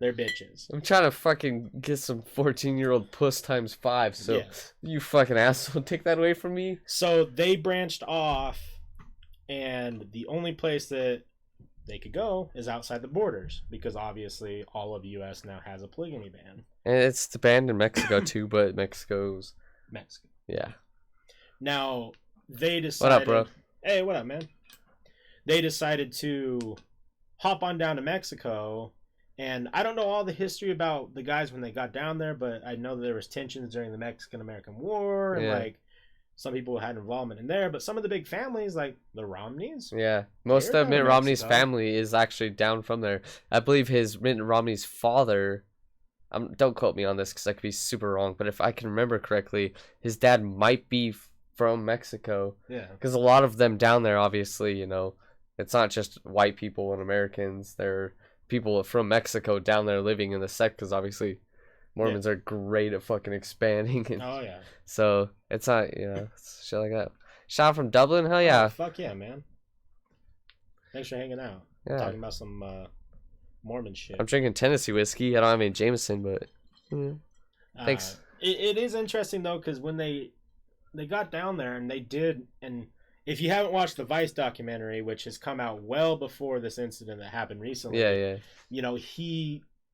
They're bitches. I'm trying to fucking get some 14-year-old puss ×5, so you fucking asshole, take that away from me. So they branched off and the only place that they could go is outside the borders because obviously all of the U.S. now has a polygamy ban. And it's banned in Mexico too, but Mexico. Yeah. Now they decided. What up, bro? Hey, what up, man? They decided to hop on down to Mexico, and I don't know all the history about the guys when they got down there, but I know that there was tensions during the Mexican-American War, and like some people had involvement in there. But some of the big families, like the Romneys, most of Mitt Romney's family is actually down from there. I believe Mitt Romney's father. Don't quote me on this because I could be super wrong, but if I can remember correctly, his dad might be from Mexico. Yeah. Because a lot of them down there, obviously, it's not just white people and Americans. There are people from Mexico down there living in the sect because obviously Mormons are great at fucking expanding. Oh, yeah. So it's not, it's shit like that. Shout out from Dublin? Hell yeah. Oh, fuck yeah, man. Thanks for hanging out. Yeah. Talking about some Mormon shit. I'm drinking Tennessee whiskey. I don't have any Jameson, but thanks. It is interesting, though, because when they got down there and they did, and if you haven't watched the Vice documentary, which has come out well before this incident that happened recently,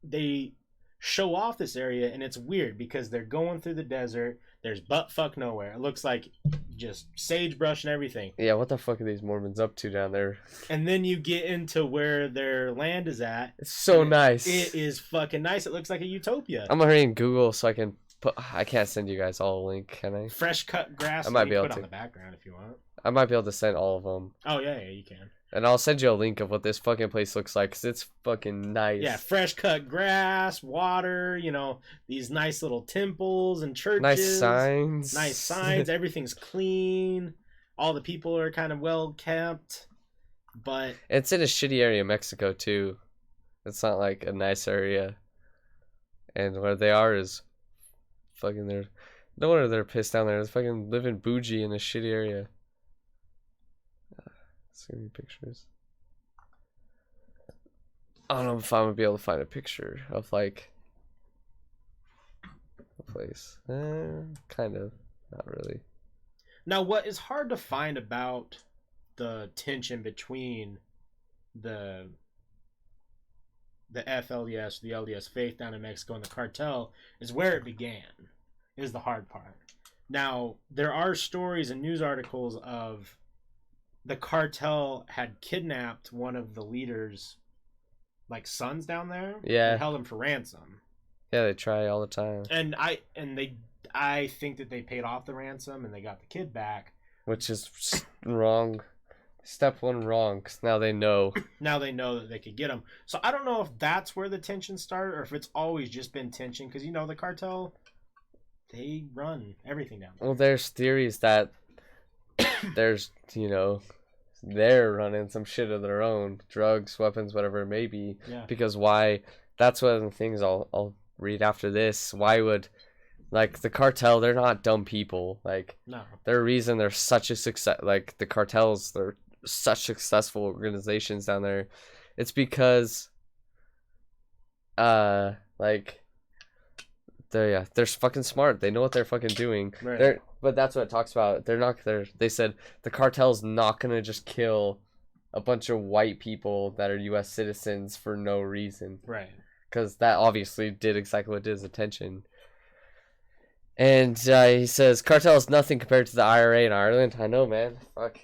they show off this area, and it's weird because they're going through the desert. There's butt fuck nowhere. It looks like just sagebrush and everything. Yeah, what the fuck are these Mormons up to down there? And then you get into where their land is at. It's so nice. It is fucking nice. It looks like a utopia. I'm gonna hurry and Google so I can put. I can't send you guys all a link, can I? Fresh cut grass. I might be able to. to. On the background if you want. I might be able to send all of them. Oh yeah, you can. And I'll send you a link of what this fucking place looks like, because it's fucking nice. Yeah, fresh cut grass, water, these nice little temples and churches. Nice signs. Nice signs. Everything's clean. All the people are kind of well kept. But it's in a shitty area of Mexico, too. It's not like a nice area. And where they are is fucking no wonder they're pissed down there. They're fucking living bougie in a shitty area. Send me pictures. I don't know if I'm gonna be able to find a picture of like a place. Kind of, not really. Now, what is hard to find about the tension between the FLDS, the LDS faith down in Mexico, and the cartel is where it began. Is the hard part. Now, there are stories and news articles of the cartel had kidnapped one of the leaders' sons down there. Yeah. And held him for ransom. Yeah, they try all the time. And I think that they paid off the ransom and they got the kid back. Which is wrong. Step one wrong, because now they know. Now they know that they could get him. So I don't know if that's where the tension started or if it's always just been tension. Because, the cartel, they run everything down there. Well, there's theories that there's, they're running some shit of their own. Drugs, weapons, whatever it may be. Yeah. Because why? That's one of the things I'll read after this. Why would... the cartel, they're not dumb people. No. Their reason they're such a success, the cartels, they're such successful organizations down there. It's because, they're fucking smart. They know what they're fucking doing. Right. But that's what it talks about. They said the cartel's not gonna just kill a bunch of white people that are U.S. citizens for no reason. Right. Because that obviously did exactly what it did, is attention. And he says, cartel is nothing compared to the IRA in Ireland. I know, man. Fuck.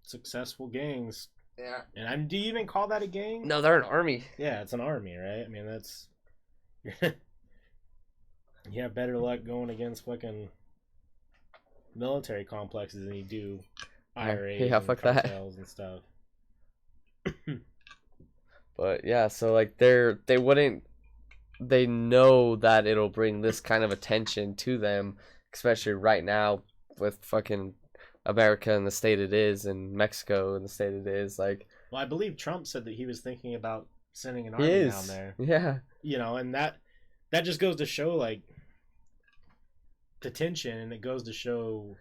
Successful gangs. Yeah. And do you even call that a gang? No, they're an army. Yeah, it's an army, right? I mean, that's... You have better luck going against fucking military complexes than you do IRA and cartels and stuff. But, yeah, so, they know that it'll bring this kind of attention to them, especially right now with fucking America and the state it is, and Mexico and the state it is. Well, I believe Trump said that he was thinking about sending an army down there. Yeah. And that just goes to show, the tension, and it goes to show...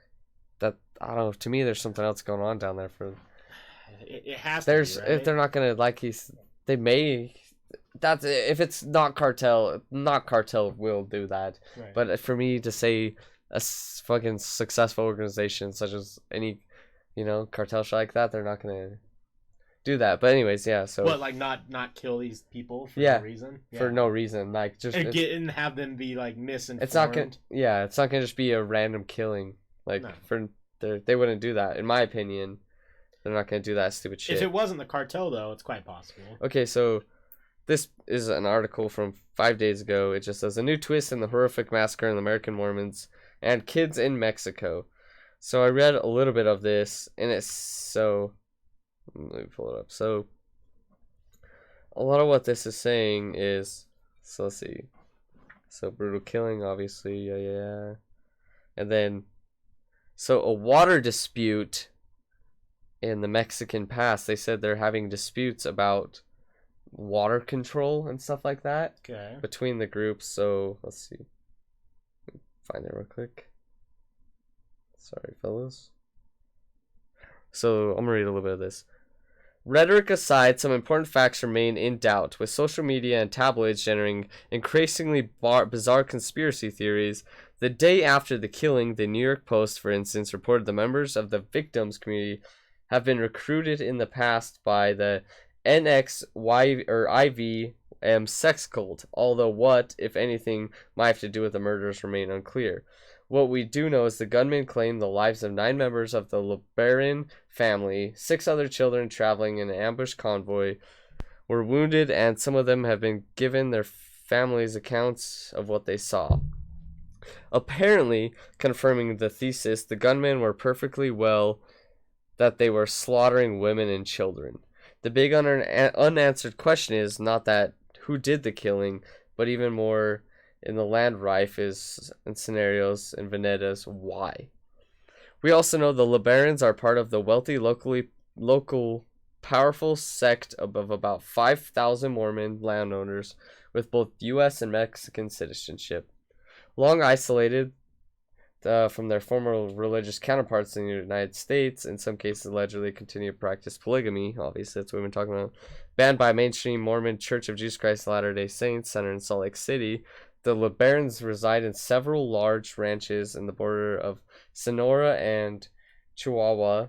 That, I don't know, to me there's something else going on down there for... It has to be, right? If they're not gonna, they may... That's if it's not cartel will do that. Right. But for me to say a fucking successful organization such as any you know, cartel shit like that, they're not gonna do that. But anyways, yeah. So what, like not kill these people for yeah, no reason? for Yeah. no reason, like just and have them be like misinformed. it's not gonna. Yeah, it's not gonna just be a random killing. Like No. they wouldn't do that, in my opinion. They're not gonna do that stupid shit. If it wasn't the cartel, though, it's quite possible. Okay, so this is an article from 5 days ago. It just says a new twist in the horrific massacre in the American Mormons and kids in Mexico. So I read a little bit of this, and it's so. Let me pull it up. So a lot of what this is saying is, so let's see. So brutal killing, obviously, yeah. And then, so a water dispute in the Mexican past. They said they're having disputes about water control and stuff like that between the groups. So let's see. Find it real quick. Sorry, fellas. So I'm gonna read a little bit of this. Rhetoric aside, some important facts remain in doubt, with social media and tabloids generating increasingly bizarre conspiracy theories. The day after the killing, the New York Post, for instance, reported the members of the victims' community have been recruited in the past by the NXY or IVM sex cult, although what, if anything, might have to do with the murders remain unclear. What we do know is the gunman claimed the lives of 9 members of the LeBaron family. 6 other children traveling in an ambush convoy were wounded, and some of them have been given their families' accounts of what they saw. Apparently, confirming the thesis, the gunmen were perfectly well that they were slaughtering women and children. The big unanswered question is not that who did the killing, but even more in the land rife is in scenarios and vendettas, why? We also know the LeBarons are part of the wealthy local powerful sect of about 5,000 Mormon landowners with both U.S. and Mexican citizenship. Long isolated from their former religious counterparts in the United States, in some cases allegedly continue to practice polygamy, obviously that's what we've been talking about, banned by mainstream Mormon Church of Jesus Christ of Latter-day Saints Center in Salt Lake City, the LeBarons reside in several large ranches in the border of Sonora and Chihuahua.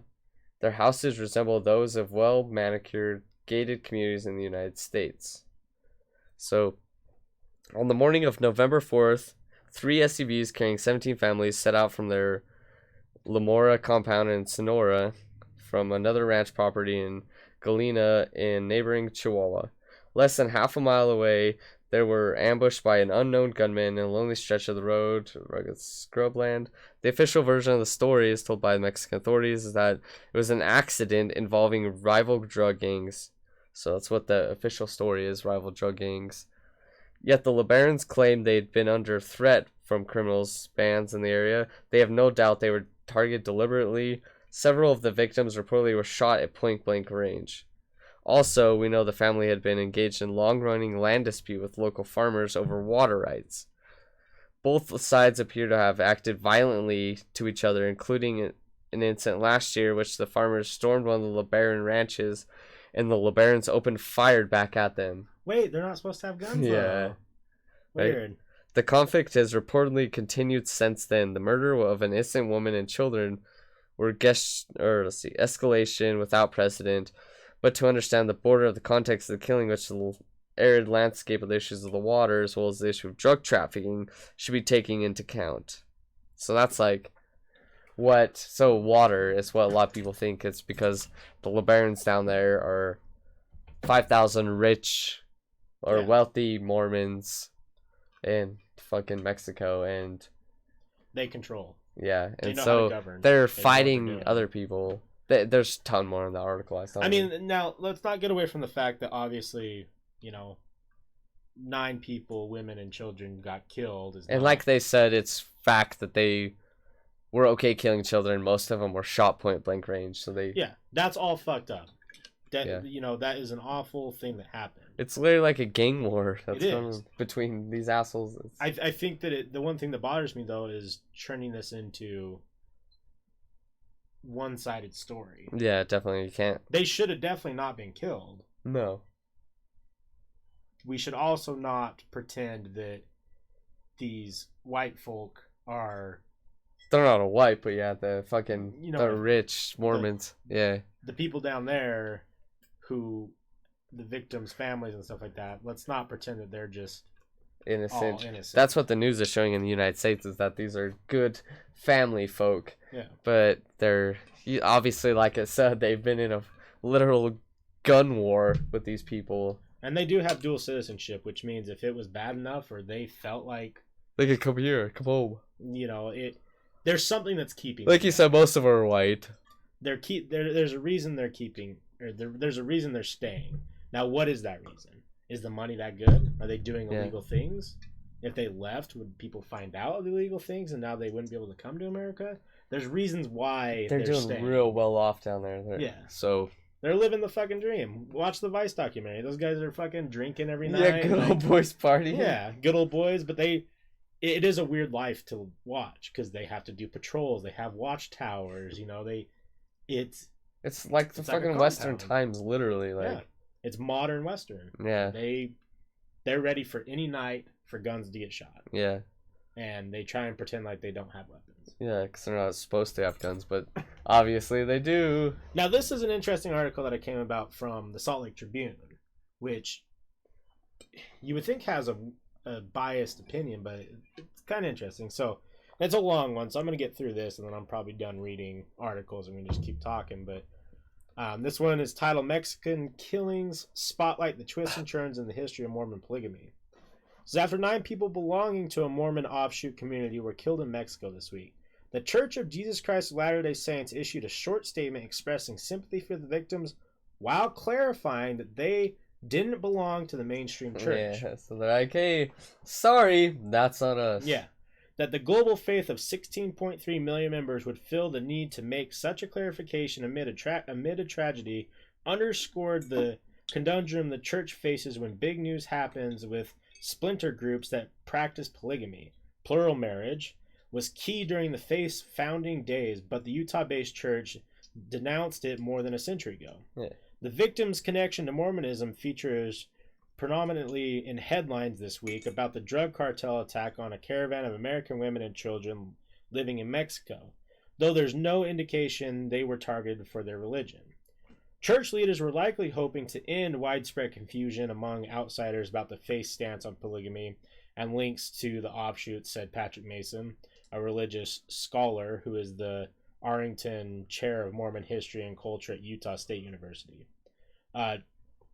Their houses resemble those of well-manicured, gated communities in the United States. So, on the morning of November 4th, 3 SUVs carrying 17 families set out from their La Mora compound in Sonora from another ranch property in Galena in neighboring Chihuahua. Less than half a mile away, they were ambushed by an unknown gunman in a lonely stretch of the road, rugged scrubland. The official version of the story, as told by the Mexican authorities, is that it was an accident involving rival drug gangs. So that's what the official story is, rival drug gangs. Yet the LeBarons claim they'd been under threat from criminals bands in the area. They have no doubt they were targeted deliberately. Several of the victims reportedly were shot at point-blank range. Also, we know the family had been engaged in long-running land dispute with local farmers over water rights. Both sides appear to have acted violently to each other, including an incident last year in which the farmers stormed one of the LeBaron ranches and the LeBarons opened fire back at them. Wait, they're not supposed to have guns? Yeah. Though. Weird. Right? The conflict has reportedly continued since then. The murder of an innocent woman and children were escalation without precedent. But to understand the border of the context of the killing, which the arid landscape of the issues of the water, as well as the issue of drug trafficking, should be taken into account. So that's like what. So water is what a lot of people think. It's because the LeBarons down there are 5,000 rich or wealthy Mormons in fucking Mexico, and they control. Yeah, and so they're fighting other people. There's a ton more in the article I saw. I mean, now let's not get away from the fact that obviously, 9 people, women and children, got killed. And like they said, it's fact that they were okay killing children. Most of them were shot point blank range. So that's all fucked up. That that is an awful thing that happened. It's literally like a gang war that's going between these assholes. I think that the one thing that bothers me though is turning this into one-sided story. Yeah, definitely. You can't. They should have definitely not been killed. No. We should also not pretend that these white folk are they're not a white, but yeah, the fucking You know, the rich Mormons. Yeah. the people down there who the victims' families and stuff like that, let's not pretend that they're just Innocent. all innocent. That's what the news is showing in the United States, is that these are good family folk. Yeah. But they're obviously, like I said, they've been in a literal gun war with these people. And they do have dual citizenship, which means if it was bad enough or they felt like They could come here, come home. you know, there's something that's keeping Like them you there. said, most of them are white. There's a reason they're keeping, or there's a reason they're staying. Now, what is that reason? Is the money that good? Are they doing illegal things? If they left, would people find out of the illegal things and now they wouldn't be able to come to America? There's reasons why They're doing staying. real well off down there. Yeah. So They're living the fucking dream. Watch the Vice documentary. Those guys are fucking drinking every night. yeah, good old boys party. Yeah, good old boys. But it is a weird life to watch because they have to do patrols. They have watchtowers. You know, it's like the it's like a fucking Western compound. times, literally. Like, yeah, it's modern Western. yeah, They're ready for any night for guns to get shot, yeah, and they try and pretend like they don't have weapons. yeah, because they're not supposed to have guns, but obviously they do. Now, this is an interesting article that I came about from the Salt Lake Tribune, which you would think has a biased opinion, but it's kind of interesting. So it's a long one, so I'm going to get through this, and then I'm probably done reading articles, and we can just keep talking. But this one is titled "Mexican Killings Spotlight the Twists and Turns in the History of Mormon Polygamy." So after 9 people belonging to a Mormon offshoot community were killed in Mexico this week, the Church of Jesus Christ of Latter-day Saints issued a short statement expressing sympathy for the victims while clarifying that they didn't belong to the mainstream church. Yeah, so they're like, hey, sorry, that's on us. Yeah. That the global faith of 16.3 million members would feel the need to make such a clarification amid a tragedy underscored the conundrum the church faces when big news happens with splinter groups that practice polygamy. Plural marriage was key during the faith's founding days, but the Utah-based church denounced it more than a century ago. Yeah. The victims' connection to Mormonism features predominantly in headlines this week about the drug cartel attack on a caravan of American women and children living in Mexico, though there's no indication they were targeted for their religion. Church leaders were likely hoping to end widespread confusion among outsiders about the faith's stance on polygamy and links to the offshoot, said Patrick Mason, a religious scholar who is the Arrington Chair of Mormon History and Culture at Utah State University.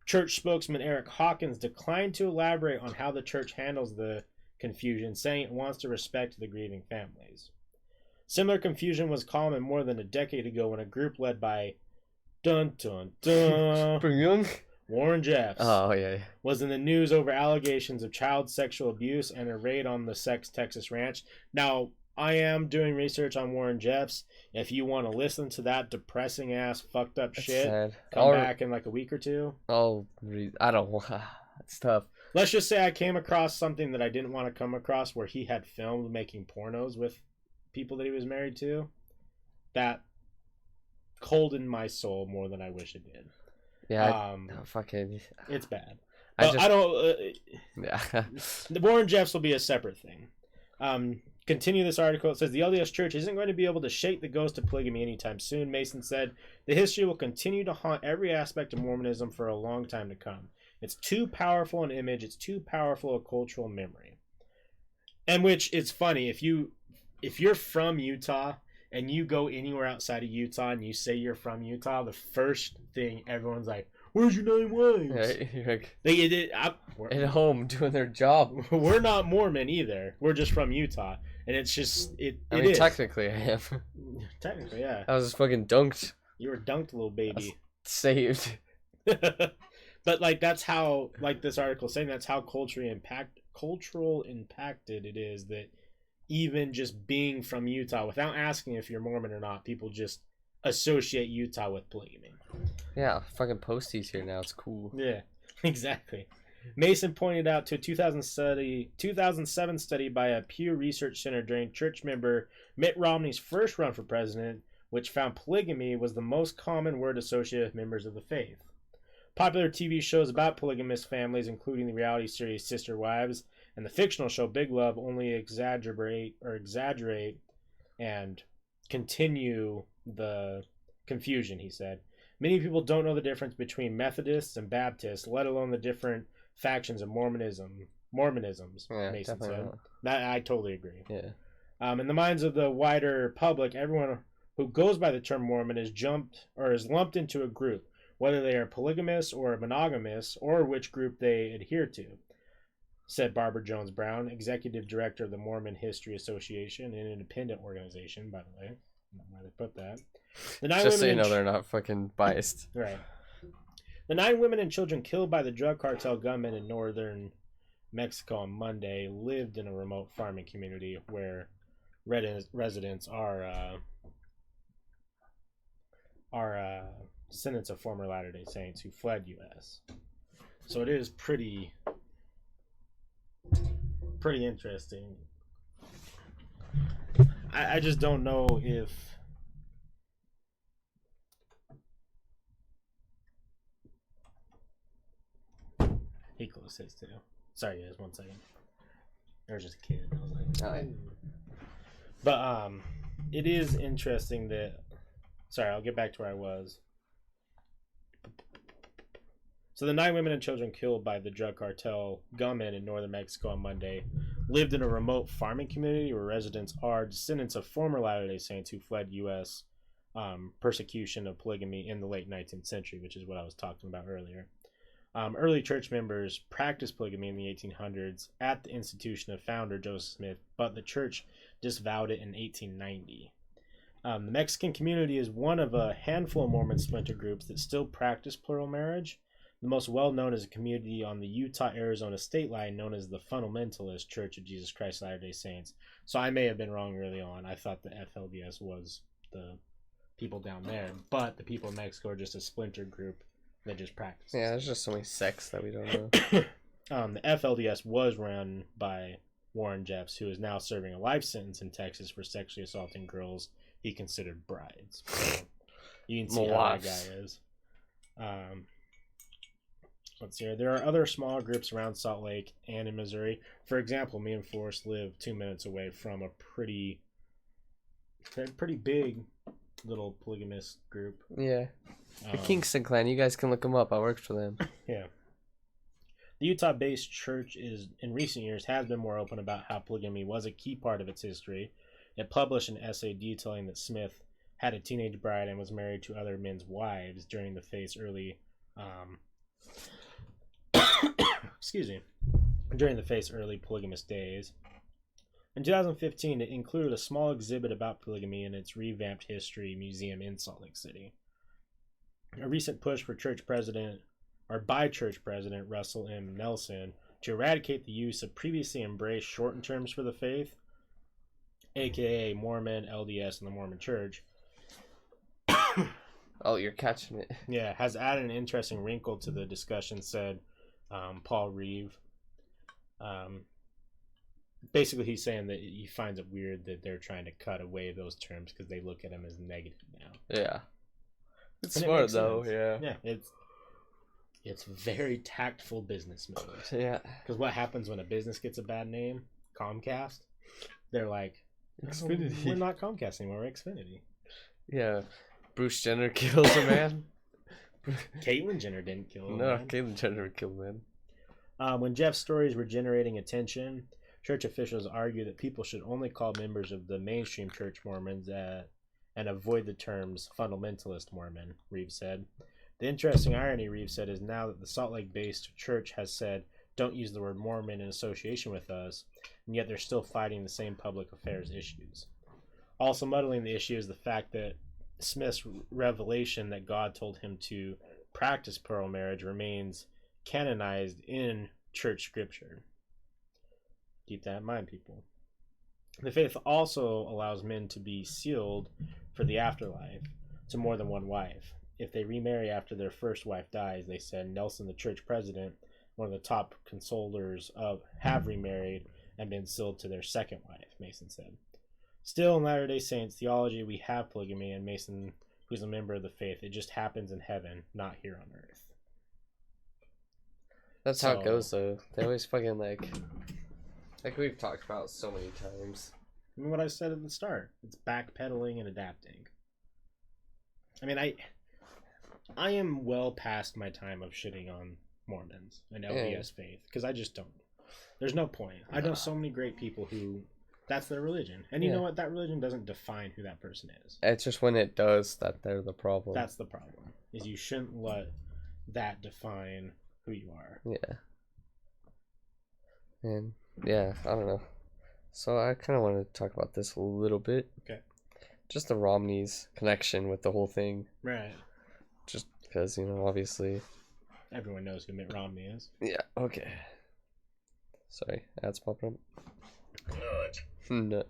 Church spokesman Eric Hawkins declined to elaborate on how the church handles the confusion, saying it wants to respect the grieving families. Similar confusion was common more than a decade ago when a group led by dun dun dun Warren Jeffs Oh, yeah. was in the news over allegations of child sexual abuse and a raid on the Texas ranch. Now, I am doing research on Warren Jeffs. If you want to listen to that depressing ass fucked up That's shit, sad. come back in like a week or two. I don't want. It's tough. Let's just say I came across something that I didn't want to come across, where he had filmed making pornos with people that he was married to. That colded my soul more than I wish it did. Yeah, fucking. It's bad. I don't. Yeah. The Warren Jeffs will be a separate thing. Continue this article. It says the LDS Church isn't going to be able to shake the ghost of polygamy anytime soon. Mason said the history will continue to haunt every aspect of Mormonism for a long time to come. It's too powerful an image. It's too powerful a cultural memory. And which it's funny, if you're from Utah and you go anywhere outside of Utah and you say you're from Utah, the first thing everyone's like, "Where's your 9 wives?" Right? You're like, We're at home doing their job. we're not Mormon either. We're just from Utah, and it's just I mean, is. technically, I am. Technically, yeah. I was just fucking dunked, You were dunked, little baby. saved. But like that's how, like this article is saying, that's how cultural impacted it is, that even just being from Utah, without asking if you're Mormon or not, people just associate Utah with polygamy. Yeah, fucking Posty's here now. It's cool. Yeah, exactly. Mason pointed out to a 2007 study by a Pew Research Center during church member Mitt Romney's first run for president, which found polygamy was the most common word associated with members of the faith. Popular TV shows about polygamous families, including the reality series Sister Wives and the fictional show Big Love, only exaggerate and continue the confusion, he said. Many people don't know the difference between Methodists and Baptists, let alone the different factions of Mormonisms, Yeah, Mason definitely said. not. That, I totally agree. Yeah. In the minds of the wider public, everyone who goes by the term Mormon is lumped into a group, whether they are polygamous or monogamous, or which group they adhere to, said Barbara Jones Brown, executive director of the Mormon History Association, an independent organization, by the way. I don't know why they put that. Just so you know, they're not fucking biased. Right. The 9 women and children killed by the drug cartel gunmen in northern Mexico on Monday lived in a remote farming community where residents are descendants of former Latter-day Saints who fled U.S. So it is pretty interesting. I just don't know if he closed his too. Sorry guys, 1 second. There's just a kid. I was like, All right. But it is interesting that. Sorry, I'll get back to where I was. So the 9 women and children killed by the drug cartel gunmen in northern Mexico on Monday lived in a remote farming community where residents are descendants of former Latter-day Saints who fled U.S. Persecution of polygamy in the late 19th century, which is what I was talking about earlier. Early church members practiced polygamy in the 1800s at the institution of founder Joseph Smith, but the church disavowed it in 1890. The Mexican community is one of a handful of Mormon splinter groups that still practice plural marriage. The most well-known is a community on the Utah-Arizona state line known as the Fundamentalist Church of Jesus Christ of Latter-day Saints. So I may have been wrong early on. I thought the FLDS was the people down there, but the people in Mexico are just a splinter group that just practice. Yeah, there's just so many sects that we don't know. The FLDS was run by Warren Jeffs, who is now serving a life sentence in Texas for sexually assaulting girls he considered brides. So you can see how that guy is. Let's see here. There are other small groups around Salt Lake and in Missouri. For example, me and Forrest live 2 minutes away from a pretty big little polygamous group. Yeah. The Kingston clan, you guys can look them up. I worked for them. Yeah. The Utah-based church in recent years has been more open about how polygamy was a key part of its history. It published an essay detailing that Smith had a teenage bride and was married to other men's wives during the faith's early polygamous days. In 2015, it included a small exhibit about polygamy in its revamped history museum in Salt Lake City. A recent push by Church President Russell M. Nelson to eradicate the use of previously embraced shortened terms for the faith, aka Mormon, LDS, and the Mormon Church. Oh, you're catching it. Yeah, has added an interesting wrinkle to the discussion, said Paul Reeve. Basically, he's saying that he finds it weird that they're trying to cut away those terms because they look at them as negative now. Yeah. It's smart, though, yeah. Yeah, it's very tactful business moves. Yeah. Because what happens when a business gets a bad name? Comcast? They're like, Xfinity. We're not Comcast anymore, we're Xfinity. Yeah. Bruce Jenner kills a man. Caitlyn Jenner didn't kill him. No, Caitlyn Jenner killed a man. When Jeff's stories were generating attention, church officials argue that people should only call members of the mainstream church Mormons and avoid the terms fundamentalist Mormon, Reeves said. The interesting irony, Reeves said, is now that the Salt Lake-based church has said, don't use the word Mormon in association with us, and yet they're still fighting the same public affairs issues. Also muddling the issue is the fact that Smith's revelation that God told him to practice plural marriage remains canonized in church scripture. Keep that in mind, people. The faith also allows men to be sealed for the afterlife to more than one wife. If they remarry after their first wife dies, they said, Nelson, the church president, one of the top consolers have remarried and been sealed to their second wife, Mason said. Still, in Latter-day Saints theology, we have polygamy, and Mason, who's a member of the faith, it just happens in heaven, not here on earth. That's how it goes, though. They always fucking, like we've talked about so many times. I mean, what I said at the start. It's backpedaling and adapting. I mean, I am well past my time of shitting on Mormons and LDS faith because I just don't. There's no point. I know so many great people who that's their religion, and you know what? That religion doesn't define who that person is. It's just when it does that they're the problem. That's the problem. Is you shouldn't let that define who you are. Yeah. And yeah, I don't know. So I kind of want to talk about this a little bit. Okay. Just the Romney's connection with the whole thing. Right. Just because, you know, obviously. Everyone knows who Mitt Romney is. Yeah, okay. Sorry, ads popping up. No,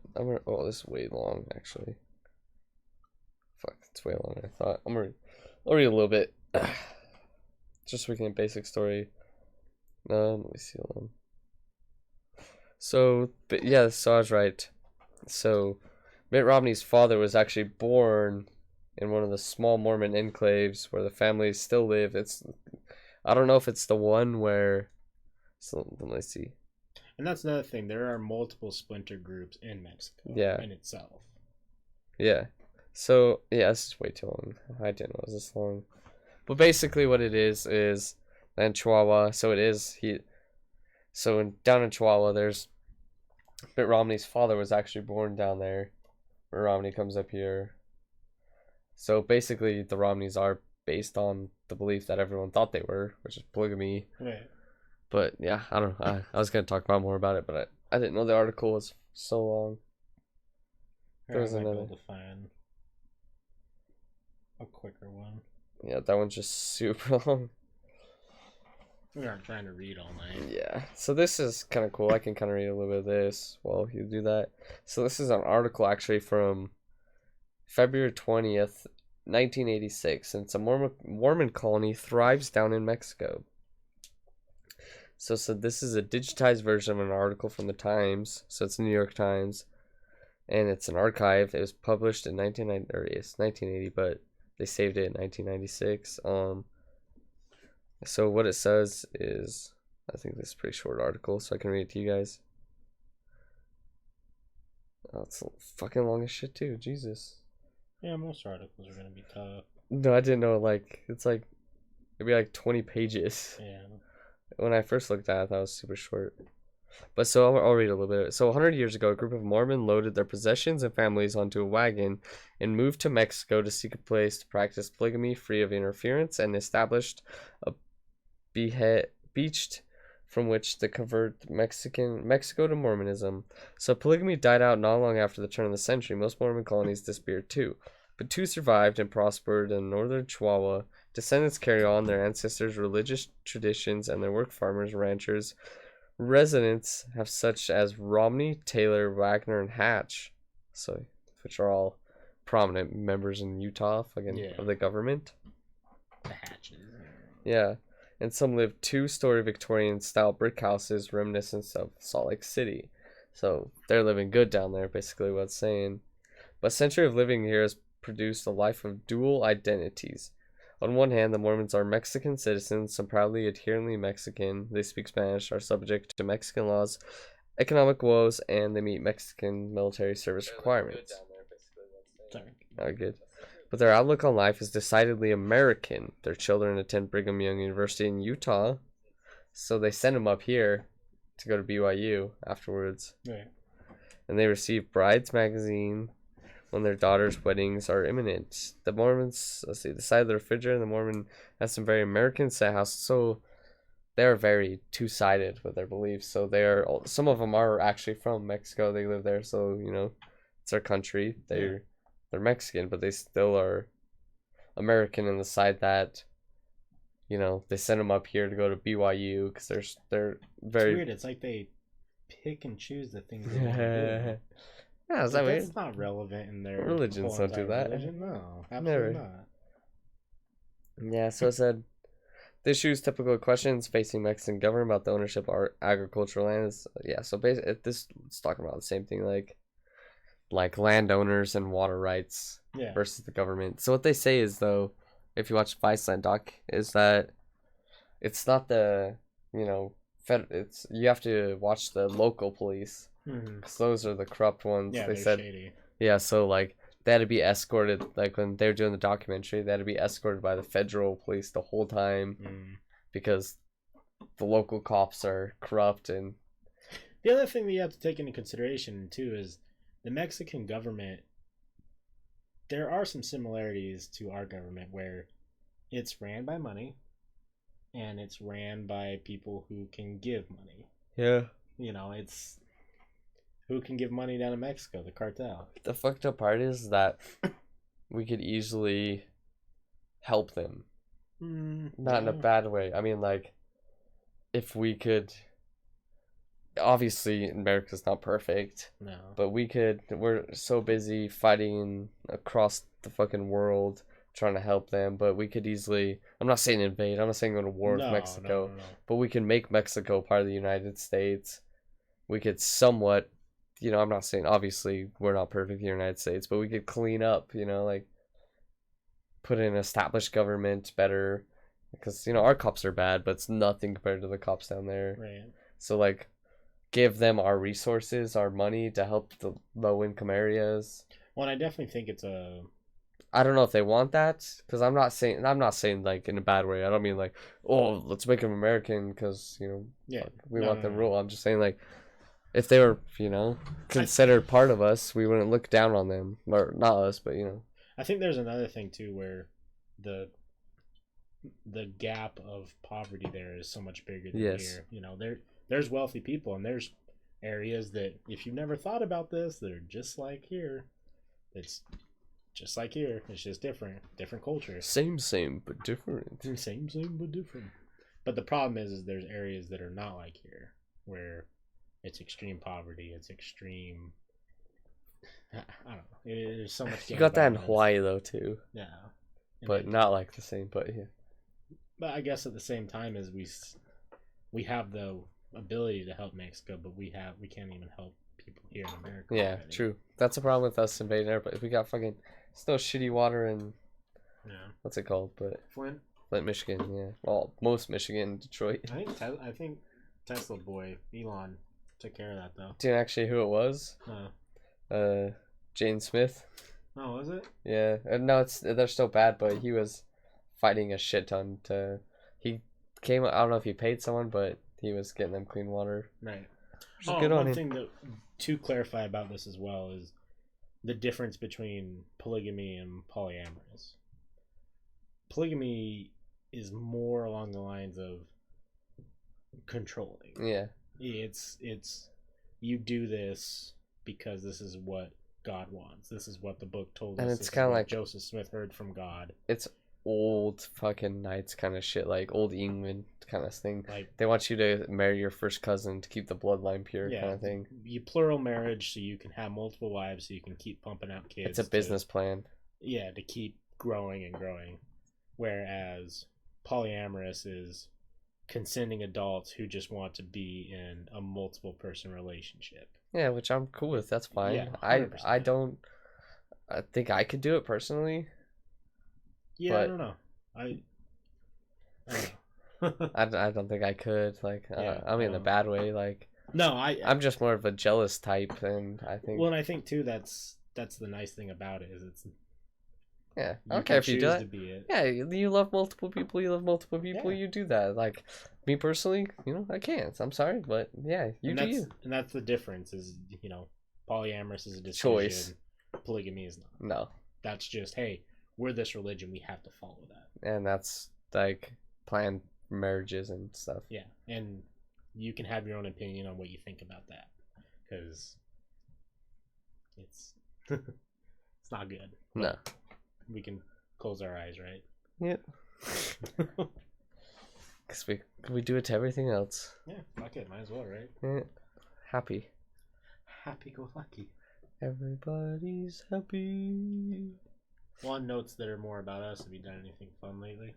oh, this is way long, actually. Fuck, it's way longer than I thought. I'll read a little bit. Just so we can get a basic story. Let me see. Hold on. So, but yeah, so I was right. So, Mitt Romney's father was actually born in one of the small Mormon enclaves where the families still live. I don't know if it's the one where. So let me see. And that's another thing. There are multiple splinter groups in Mexico. Yeah. In itself. Yeah. So yeah, this is way too long. I didn't know it was this long. But basically, what it is in Chihuahua. So it is down in Chihuahua, there's Mitt Romney's father was actually born down there. Mitt Romney comes up here. So basically, the Romneys are based on the belief that everyone thought they were, which is polygamy. Right. But yeah, I don't know. I was gonna talk about more about it, but I didn't know the article was so long. There was another. To find a quicker one. Yeah, that one's just super long. We aren't trying to read all night. Yeah, so this is kind of cool. I can kind of read a little bit of this while you do that. So this is an article actually from February 20th, 1986, and it's a Mormon colony thrives down in Mexico. So this is a digitized version of an article from the Times. So it's the New York Times, and it's an archive. It was published in 1980, but they saved it in 1996. So what it says is, I think this is a pretty short article, so I can read it to you guys. Oh, it's fucking long as shit too. Jesus. Yeah, most articles are gonna be tough. No, I didn't know. It'd be like 20 pages. Yeah. When I first looked at it, that was super short. But so I'll read a little bit. So 100 years ago, a group of Mormons loaded their possessions and families onto a wagon and moved to Mexico to seek a place to practice polygamy free of interference, and established a beached from which to convert Mexico to Mormonism. So polygamy died out not long after the turn of the century. Most Mormon colonies disappeared too, but two survived and prospered in northern Chihuahua. Descendants carry on their ancestors' religious traditions, and their work farmers, ranchers. Residents have such as Romney, Taylor, Wagner, and Hatch, so which are all prominent members in Utah of the government. The Hatches. Yeah. And some live two-story Victorian-style brick houses reminiscent of Salt Lake City. So they're living good down there, basically what it's saying. But a century of living here has produced a life of dual identities. On one hand, the Mormons are Mexican citizens, some proudly adherently Mexican. They speak Spanish, are subject to Mexican laws, economic woes, and they meet Mexican military service requirements. Oh, good. But their outlook on life is decidedly American. Their children attend Brigham Young University in Utah, so they send them up here to go to BYU afterwards. Right. And they receive Brides magazine when their daughters' weddings are imminent. The Mormons, let's see, the side of the refrigerator, the Mormon has some very American set houses, so they're very two-sided with their beliefs. So some of them are actually from Mexico. They live there, so you know, it's their country. They're Mexican, but they still are American in the side that, you know, they send them up here to go to BYU because they're very. It's weird. It's like they pick and choose the things they want to do. Yeah, is that weird? That's not relevant in their religions don't do that. Religion. No, absolutely not. Yeah, so I said the issues, typical questions facing Mexican government about the ownership of our agricultural land is so basically it's talking about the same thing, like landowners and water rights versus the government. So what they say is, though, if you watch Viceland doc, is that it's not the, you know, you have to watch the local police. because those are the corrupt ones. Yeah, they they're said, shady. yeah, so like they had to be escorted. Like when they were doing the documentary, they had to be escorted by the federal police the whole time because the local cops are corrupt. And the other thing that you have to take into consideration too is the Mexican government. There are some similarities to our government where it's ran by money and it's ran by people who can give money. yeah, It's who can give money down in Mexico, the cartel. the fucked up part is that we could easily help them. Not in a bad way. I mean, like, if we could. Obviously, America's not perfect. No. But we're so busy fighting across the fucking world trying to help them. But we could easily. I'm not saying invade. I'm not saying go to war with Mexico. No. But we can make Mexico part of the United States. We could somewhat. I'm not saying, obviously, we're not perfect in the United States, but we could clean up, like, put in an established government better, because, our cops are bad, but it's nothing compared to the cops down there. Right. So, like, give them our resources, our money to help the low-income areas. Well, and I definitely think it's a... I don't know if they want that, because I'm not saying, like, in a bad way. I don't mean, like, oh, let's make them American, because, we want them rule. I'm just saying, like, if they were, considered part of us, we wouldn't look down on them. Or not us, but, I think there's another thing, too, where the gap of poverty there is so much bigger than here. There's wealthy people, and there's areas that, if you've never thought about this, they're just like here. It's just like here. It's just different cultures. Same, but different. Same, but different. But the problem is there's areas that are not like here, where it's extreme poverty. It's extreme. I don't know. There's so much. You got that in Hawaii though too. Yeah, but not like the same. But yeah. But I guess at the same time as we have the ability to help Mexico, but we can't even help people here in America. Yeah, already. True. That's a problem with us invading everybody. We got fucking still shitty water in. Yeah. What's it called? But Flint, Michigan. Yeah. Well, most Michigan, Detroit. I think Tesla boy Elon took care of that though. Do you know actually who it was? Jane Smith. Oh, was it? Yeah. No, they're still bad, but he was fighting a shit ton he came. I don't know if he paid someone, but he was getting them clean water. Right. One thing to clarify about this as well is the difference between polygamy and polyamorous. Polygamy is more along the lines of controlling. Yeah. It's you do this because this is what God wants. This is what the book told us. And it's kind of like Joseph Smith heard from God. It's old fucking knights kind of shit, like old England kind of thing. Like they want you to marry your first cousin to keep the bloodline pure, kind of thing. You plural marriage so you can have multiple wives, so you can keep pumping out kids. It's a business plan. Yeah, to keep growing and growing. Whereas polyamorous is consenting adults who just want to be in a multiple person relationship. Yeah, which I'm cool with. That's fine. Yeah, I think I could do it personally. Yeah, I don't know. I don't know. I don't think I could. Like, I mean, in a bad way. Like, no, I'm just more of a jealous type, and I think. Well, and I think too that's the nice thing about it is it's. Yeah, I don't care if you do it. Yeah, you love multiple people. You love multiple people. Yeah. You do that. Like me personally, I can't. I'm sorry, but yeah, you do you. And that's the difference. Is polyamorous is a decision. Choice. Polygamy is not. No. That's just we're this religion. We have to follow that. And that's like planned marriages and stuff. Yeah, and you can have your own opinion on what you think about that, because it's it's not good. No. We can close our eyes, right? Yep. Because we do it to everything else. Yeah, fuck it. Might as well, right? Yeah. Happy go lucky. Everybody's happy. On notes that are more about us, have you done anything fun lately?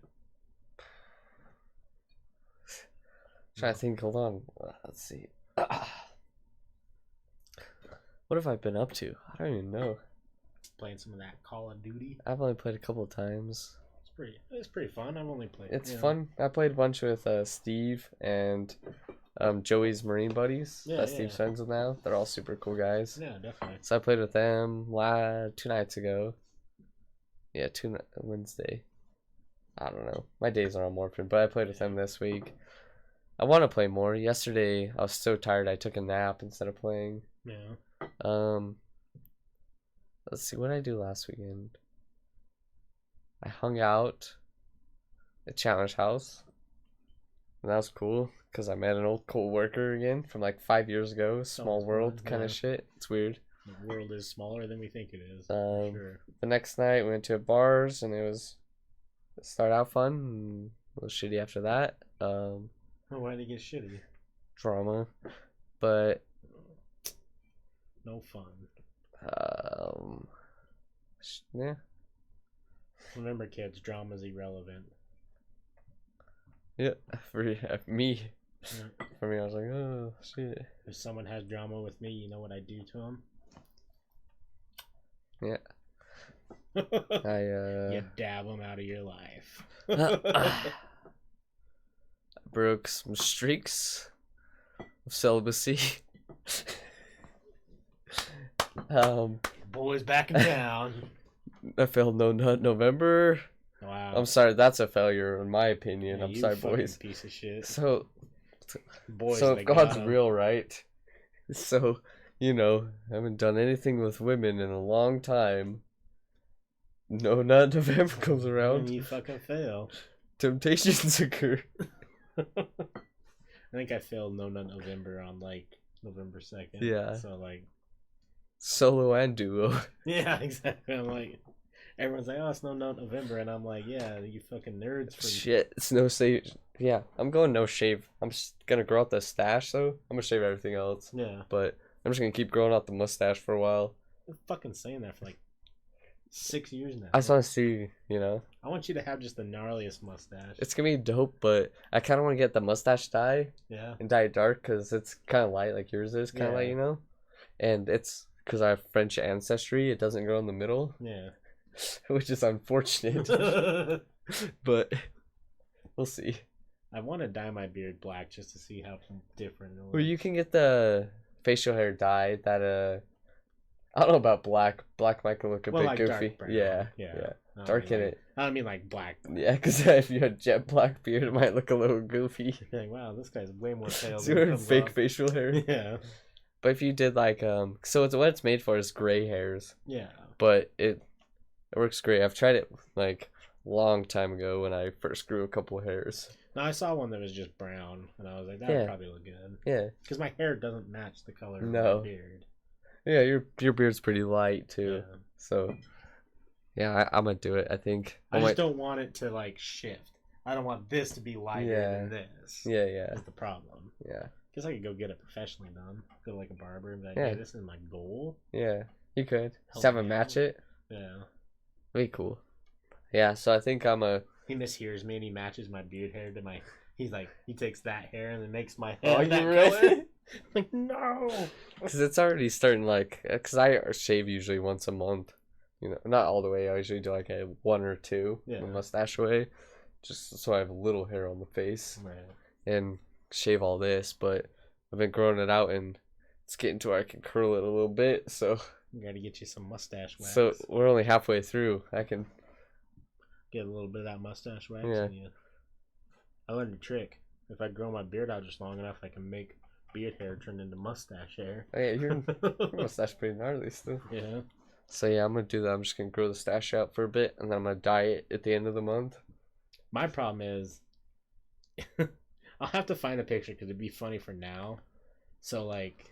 Trying to think. Hold on. Let's see. What have I been up to? I don't even know. Playing some of that Call of Duty. I've only played a couple of times. It's pretty fun. I've only played. It's fun. I played a bunch with Steve and Joey's Marine Buddies. Yeah, That Steve's friends with now. They're all super cool guys. Yeah, definitely. So I played with them 2 nights ago. Yeah, Wednesday. I don't know. My days are all morphing, but I played with them this week. I want to play more. Yesterday, I was so tired I took a nap instead of playing. Yeah. Let's see what I do last weekend. I hung out at Chandler's house, and that was cool because I met an old co-worker again from like 5 years ago. Small world kind of shit. It's weird. The world is smaller than we think it is. For sure. The next night we went to bars, and it started out fun and a little shitty after that. Why did it get shitty? Drama, but no fun. Yeah. Remember, kids, drama's irrelevant. Yeah, for me. Yeah. For me, I was like, oh shit. If someone has drama with me, you know what I do to them? Yeah. You dab them out of your life. Broke some streaks of celibacy. Boys back in town. I failed No Nut November. Wow. I'm sorry, that's a failure in my opinion. Yeah, I'm sorry, boys. Piece of shit. So boys, if God's real, right? So, I haven't done anything with women in a long time. No Nut November comes around. And you fucking fail. Temptations occur. I think I failed No Nut November on like November 2nd. Yeah. So like solo and duo. Yeah, exactly. I'm like, everyone's like, oh, it's No Nut November, and I'm like, yeah, you fucking nerds. Shit, it's no shave. Yeah, I'm going no shave. I'm just gonna grow out the stash though. I'm gonna shave everything else. Yeah. But I'm just gonna keep growing out the mustache for a while. I'm fucking saying that for like 6 years now. I just want to see, I want you to have just the gnarliest mustache. It's gonna be dope, but I kind of want to get the mustache dye. Yeah. And dye it dark because it's kind of light, like yours is kind of light, And it's because I have French ancestry. It doesn't grow in the middle. Yeah. Which is unfortunate. But we'll see. I want to dye my beard black just to see how different it looks. Well, you can get the facial hair dye that I don't know about black. Black might look a bit like goofy. Dark brown. Yeah. Darken it. I don't mean like black. Yeah, because if you had jet black beard, it might look a little goofy. You're like, wow, this guy's way more pale. So you fake facial hair. Yeah. But if you did like so what it's made for is gray hairs. Yeah. But it works great. I've tried it like long time ago when I first grew a couple hairs. No, I saw one that was just brown, and I was like, that would probably look good. Yeah. Because my hair doesn't match the color of my beard. Yeah, your beard's pretty light too. Yeah. So, yeah, I'm gonna do it. I think. I just don't want it to like shift. I don't want this to be lighter than this. Yeah, yeah. That's the problem. Yeah. Guess I could go get it professionally done. Go to like a barber and be like, hey, this is my goal. Yeah, you could. Just have him match it. Yeah. That'd be cool. Yeah, so I think He mishears me and he matches my beard hair to my. He's like, he takes that hair and then makes my hair. Oh, that color. Like, no. Because it's already starting because I shave usually once a month. Not all the way. I usually do like a 1 or 2 the mustache away, just so I have a little hair on the face. Right. And shave all this, but I've been growing it out and it's getting to where I can curl it a little bit. So you gotta get you some mustache wax. So we're only halfway through. I can get a little bit of that mustache wax. Yeah. I learned a trick. If I grow my beard out just long enough, I can make beard hair turn into mustache hair. Oh, yeah, your mustache pretty gnarly still. Yeah. So yeah, I'm gonna do that. I'm just gonna grow the stash out for a bit, and then I'm gonna dye it at the end of the month. My problem is, I'll have to find a picture because it'd be funny for now. So like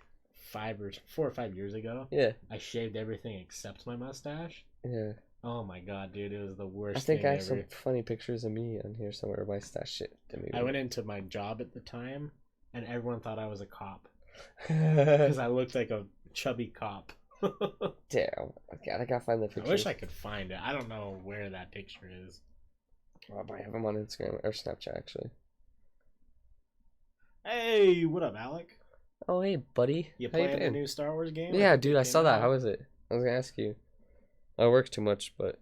4 or 5 years ago, I shaved everything except my mustache. Yeah. Oh my god, dude, it was the worst. I think I have ever. some funny pictures of me on here somewhere. My stash shit. I went into my job at the time, and everyone thought I was a cop because I looked like a chubby cop. Damn. God, I gotta find the picture. I wish I could find it. I don't know where that picture is. Oh, I have him on Instagram or Snapchat actually. Hey, what up, Alec? Oh, hey, buddy. You playing the new Star Wars game? Yeah, dude, I saw that. How is it? I was gonna ask you. I work too much, but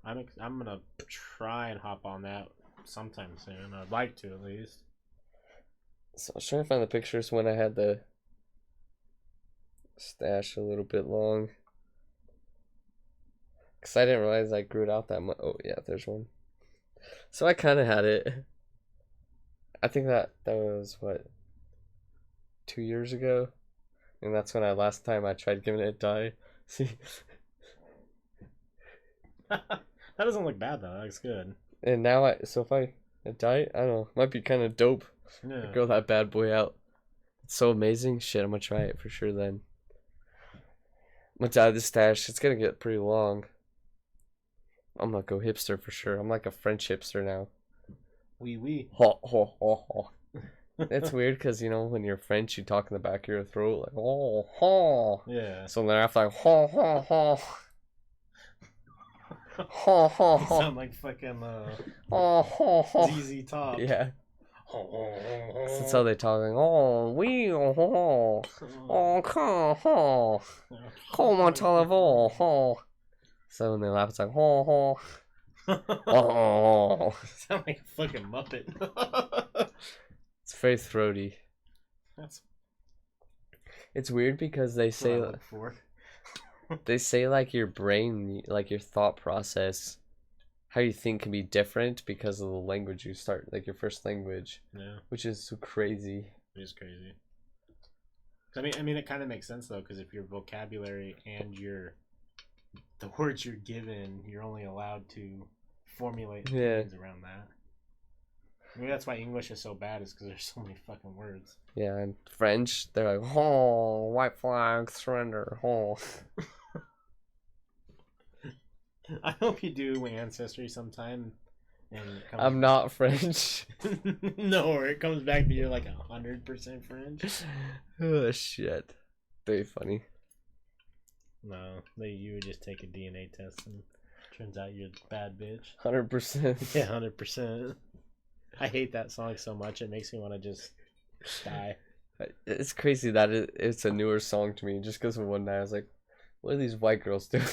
I'm gonna try and hop on that sometime soon. I'd like to at least. So I was trying to find the pictures when I had the stash a little bit long. Because I didn't realize I grew it out that much. Oh, yeah, there's one. So I kind of had it. I think that was, what, 2 years ago? And that's when last time I tried giving it a dye. See? That doesn't look bad, though. That looks good. And now so if I dye it, I don't know, might be kind of dope. Yeah. Grow that bad boy out. It's so amazing. Shit, I'm gonna try it for sure then. I'm gonna dye the stash. It's gonna get pretty long. I'm gonna go hipster for sure. I'm like a French hipster now. Oui. Ho, ho, ho, ho. It's weird because, when you're French, you talk in the back of your throat like, oh, ho. Yeah. So then after like, ho, ho, ho. Ho, ho, You ho. sound like fucking Oh, ho, ho. ZZ Top. Yeah. That's how they talk. Like, oh, we, oh, ho. Oh, ho, ho. Comment allez-vous? Ho. So when they laugh, it's like, ho, ho. Oh. Sound like a fucking Muppet. It's very throaty. That's It's weird because they what I say look for. they say like your brain, like your thought process, how you think can be different because of the language you start, like your first language. Yeah, Which is so crazy. it is crazy. I mean, it kind of makes sense though, because if your vocabulary and the words you're given, you're only allowed to formulate things around that. Maybe that's why English is so bad, is because there's so many fucking words. Yeah, and French, they're like, oh, white flag, surrender, oh. I hope you do Ancestry sometime. And I'm not French. No, or it comes back to you're like 100% French. Oh, shit. Very funny. No, you would just take a DNA test and turns out you're a bad bitch. 100%. Yeah, 100%. I hate that song so much. It makes me want to just die. It's crazy that it's a newer song to me. Just because of one night I was like, what are these white girls doing?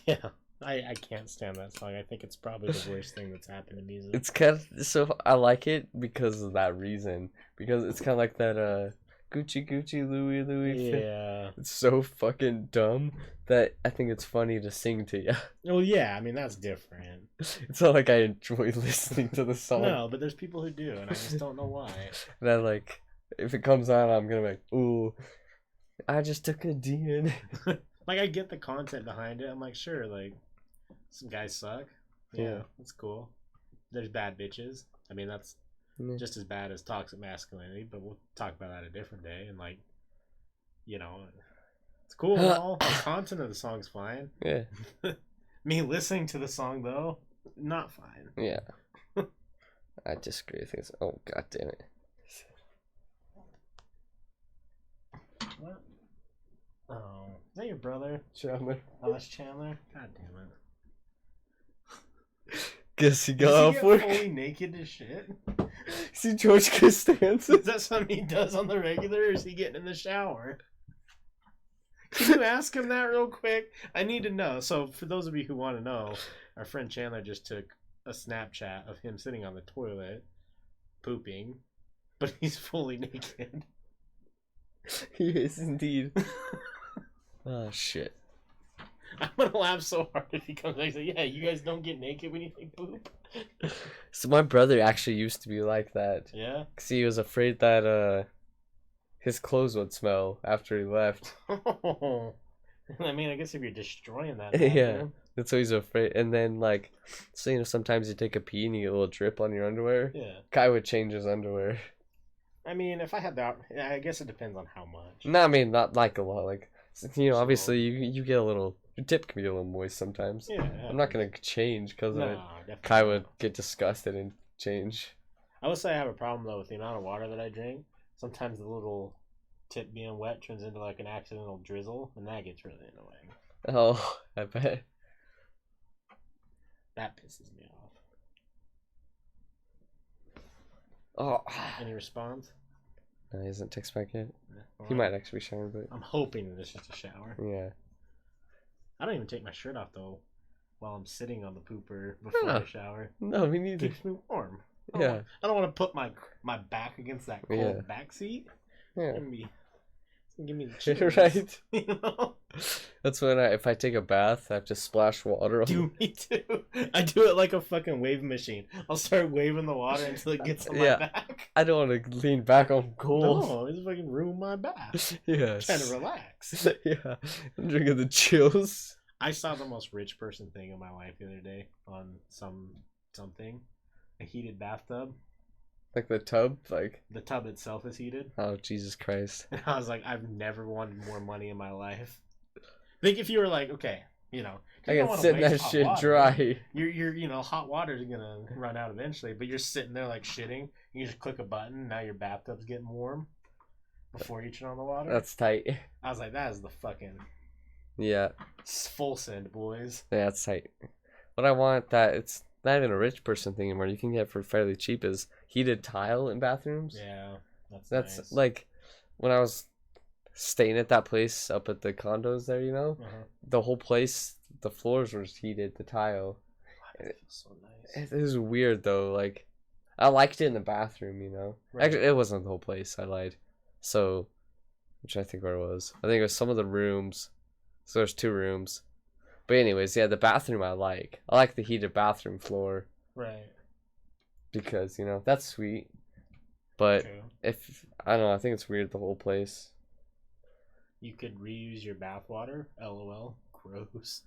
Yeah, I can't stand that song. I think it's probably the worst thing that's happened to music. It's kind of, so I like it because of that reason. Because it's kind of like that Gucci Gucci Louis Louis. Yeah. It's so fucking dumb that I think it's funny to sing to you. Well, yeah, I mean, that's different. It's not like I enjoy listening to the song. No, but there's people who do, and I just don't know why. And I like, if it comes on, I'm gonna be like, ooh, I just took a D in. Like, I get the content behind it. I'm like, sure, like, some guys suck. Yeah, that's cool. There's bad bitches. I mean, that's just as bad as toxic masculinity, but we'll talk about that a different day. And, like, it's cool and all. The content of the song's fine. Yeah. Me listening to the song, though, not fine. Yeah. I disagree with things. Oh, god damn it. What? Oh, is that your brother? Chandler. Oh, that's Chandler? God damn it. Guess he Does got he off get work. fully naked as shit? See George Costanza? Is that something he does on the regular, or is he getting in the shower? Can you ask him that real quick? I need to know. So, for those of you who want to know, our friend Chandler just took a Snapchat of him sitting on the toilet, pooping, but he's fully naked. He is indeed. Oh, shit. I'm gonna laugh so hard if he comes back and says, yeah, you guys don't get naked when you take poop? So my brother actually used to be like that. Yeah? Because he was afraid that his clothes would smell after he left. I mean, I guess if you're destroying that. Yeah, that's why he's afraid. And then, like, so, sometimes you take a pee and you get a little drip on your underwear. Yeah. Guy would change his underwear. I mean, if I had that, I guess it depends on how much. No, I mean, not like a lot. Like, obviously, So- you get a little, your tip can be a little moist sometimes. Yeah. I'm not going to change because of it. definitely Kai not. would get disgusted and change. I would say I have a problem, though, with the amount of water that I drink. Sometimes the little tip being wet turns into, like, an accidental drizzle, and that gets really annoying. Oh, I bet. That pisses me off. Oh. Any response? No, he hasn't texted back yet. Yeah, He might actually be showering, but I'm hoping it's just a shower. yeah. I don't even take my shirt off, though, while I'm sitting on the pooper before Huh. I shower. No, me It neither. keeps me warm. Yeah. I don't want to put my back against that cold back seat. Yeah. Give me the chills. Right. You know? That's when if I take a bath, I have to splash water on. Do me too. I do it like a fucking wave machine. I'll start waving the water until it gets on my back. I don't want to lean back on cold. No, it's fucking ruin my bath. Yes. I'm trying to relax. Yeah. I'm drinking the chills. I saw the most rich person thing in my life the other day on something. A heated bathtub. Like the tub? Like the tub itself is heated. Oh, Jesus Christ. And I was like, I've never wanted more money in my life. Think if you were like, okay, you know, I can sit in that shit water. Dry. You're you know, hot water is gonna run out eventually, but you're sitting there like shitting. You just click a button, now your bathtub's getting warm before you turn on the water. That's tight. I was like, that is the fucking full send, boys. Yeah, that's tight. What I want that it's not even a rich person thing anymore. You can get for fairly cheap is heated tile in bathrooms. Yeah, that's nice. Like when I was staying at that place up at the condos there, you know, the whole place, the floors were heated, the tile. That feels so nice. It was weird though. Like I liked it in the bathroom, you know. Right. Actually, it wasn't the whole place. I lied. So, which I think where it was. I think it was some of the rooms. So there's 2 rooms. But anyways, yeah, the bathroom I like. I like the heated bathroom floor. Right. Because, you know, that's sweet. But if I don't know, I think it's weird the whole place. You could reuse your bathwater. LOL. Gross.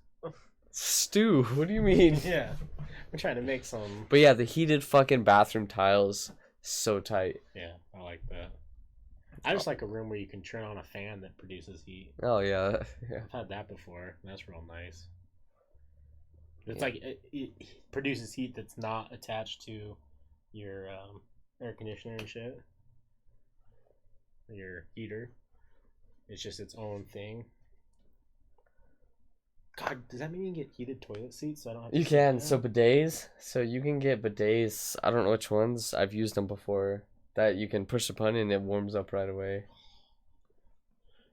Stew, what do you mean? Yeah. I'm trying to make some. But yeah, the heated fucking bathroom tiles, so tight. Yeah, I like that. I just like a room where you can turn on a fan that produces heat. Oh yeah, yeah. I've had that before. That's real nice. It's like it produces heat that's not attached to your air conditioner and shit. Your heater. It's just its own thing. God, does that mean you can get heated toilet seats? So I don't have to You can. So bidets. So you can get bidets. I don't know which ones. I've used them before. That you can push a button and it warms up right away.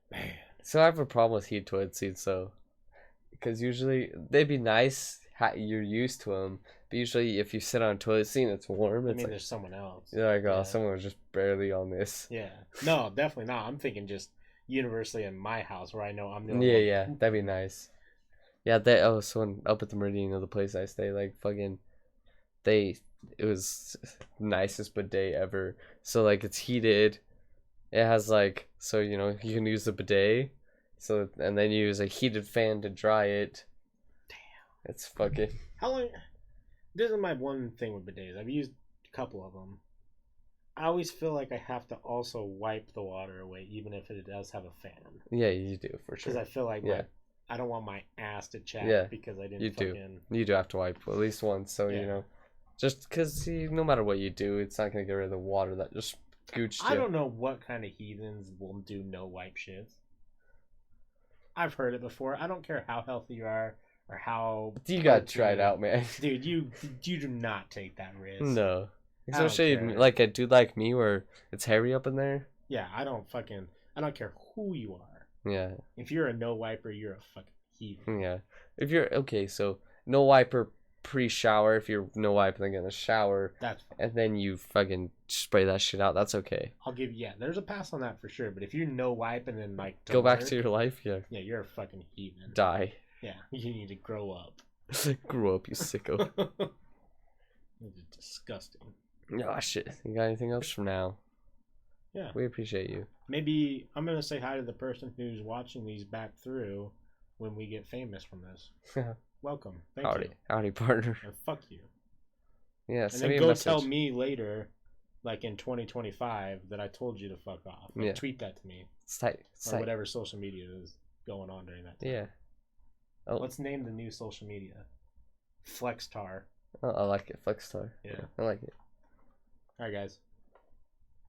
Man. So I have a problem with heated toilet seats, though. Because usually, they'd be nice. You're used to them. But usually, if you sit on a toilet seat and it's warm, it's like, there's someone else. You're like, oh, someone was just barely on this. Yeah. No, definitely not. I'm thinking just universally in my house where I know I'm the only one. Yeah, that'd be nice. Yeah, someone up at the Meridian, the place I stay, like, fucking, it was nicest bidet ever. So, like, it's heated. It has, like, so, you know, you can use the bidet. So, and then you use a heated fan to dry it. Damn. It's fucking... How long... This is my one thing with bidets. I've used a couple of them. I always feel like I have to also wipe the water away, even if it does have a fan. Yeah, you do, for sure. Because I feel like I don't want my ass to chafe because I didn't You do have to wipe at least once, so, you know. Just because no matter what you do, it's not going to get rid of the water that just gooched you. I don't know what kind of heathens will do no wipe shits. I've heard it before. I don't care how healthy you are or how... You got to try it out, man. Dude, you do not take that risk. No. Especially like a dude like me where it's hairy up in there. Yeah, I don't care who you are. Yeah. If you're a no wiper, you're a fucking heathen. Yeah. If you're... Okay, so no wiper pre-shower. If you're no wipe and then in the shower, that's fine. And then you fucking spray that shit out, that's okay. I'll give you there's a pass on that for sure. But if you no wipe and then like go back to your life, yeah, you're a fucking heathen. Die. Yeah, you need to grow up. Grow up, you sicko. This is disgusting. Oh shit! You got anything else from now? Yeah, we appreciate you. Maybe I'm gonna say hi to the person who's watching these back through when we get famous from this. Welcome. Thank you. Howdy, partner. And fuck you. Yeah, and then go tell me later, like in 2025, that I told you to fuck off. Like, tweet that to me. It's tight. Or whatever social media is going on during that time. Yeah. Oh. Let's name the new social media. Flextar. Oh, I like it. Flextar. Yeah. I like it. All right, guys.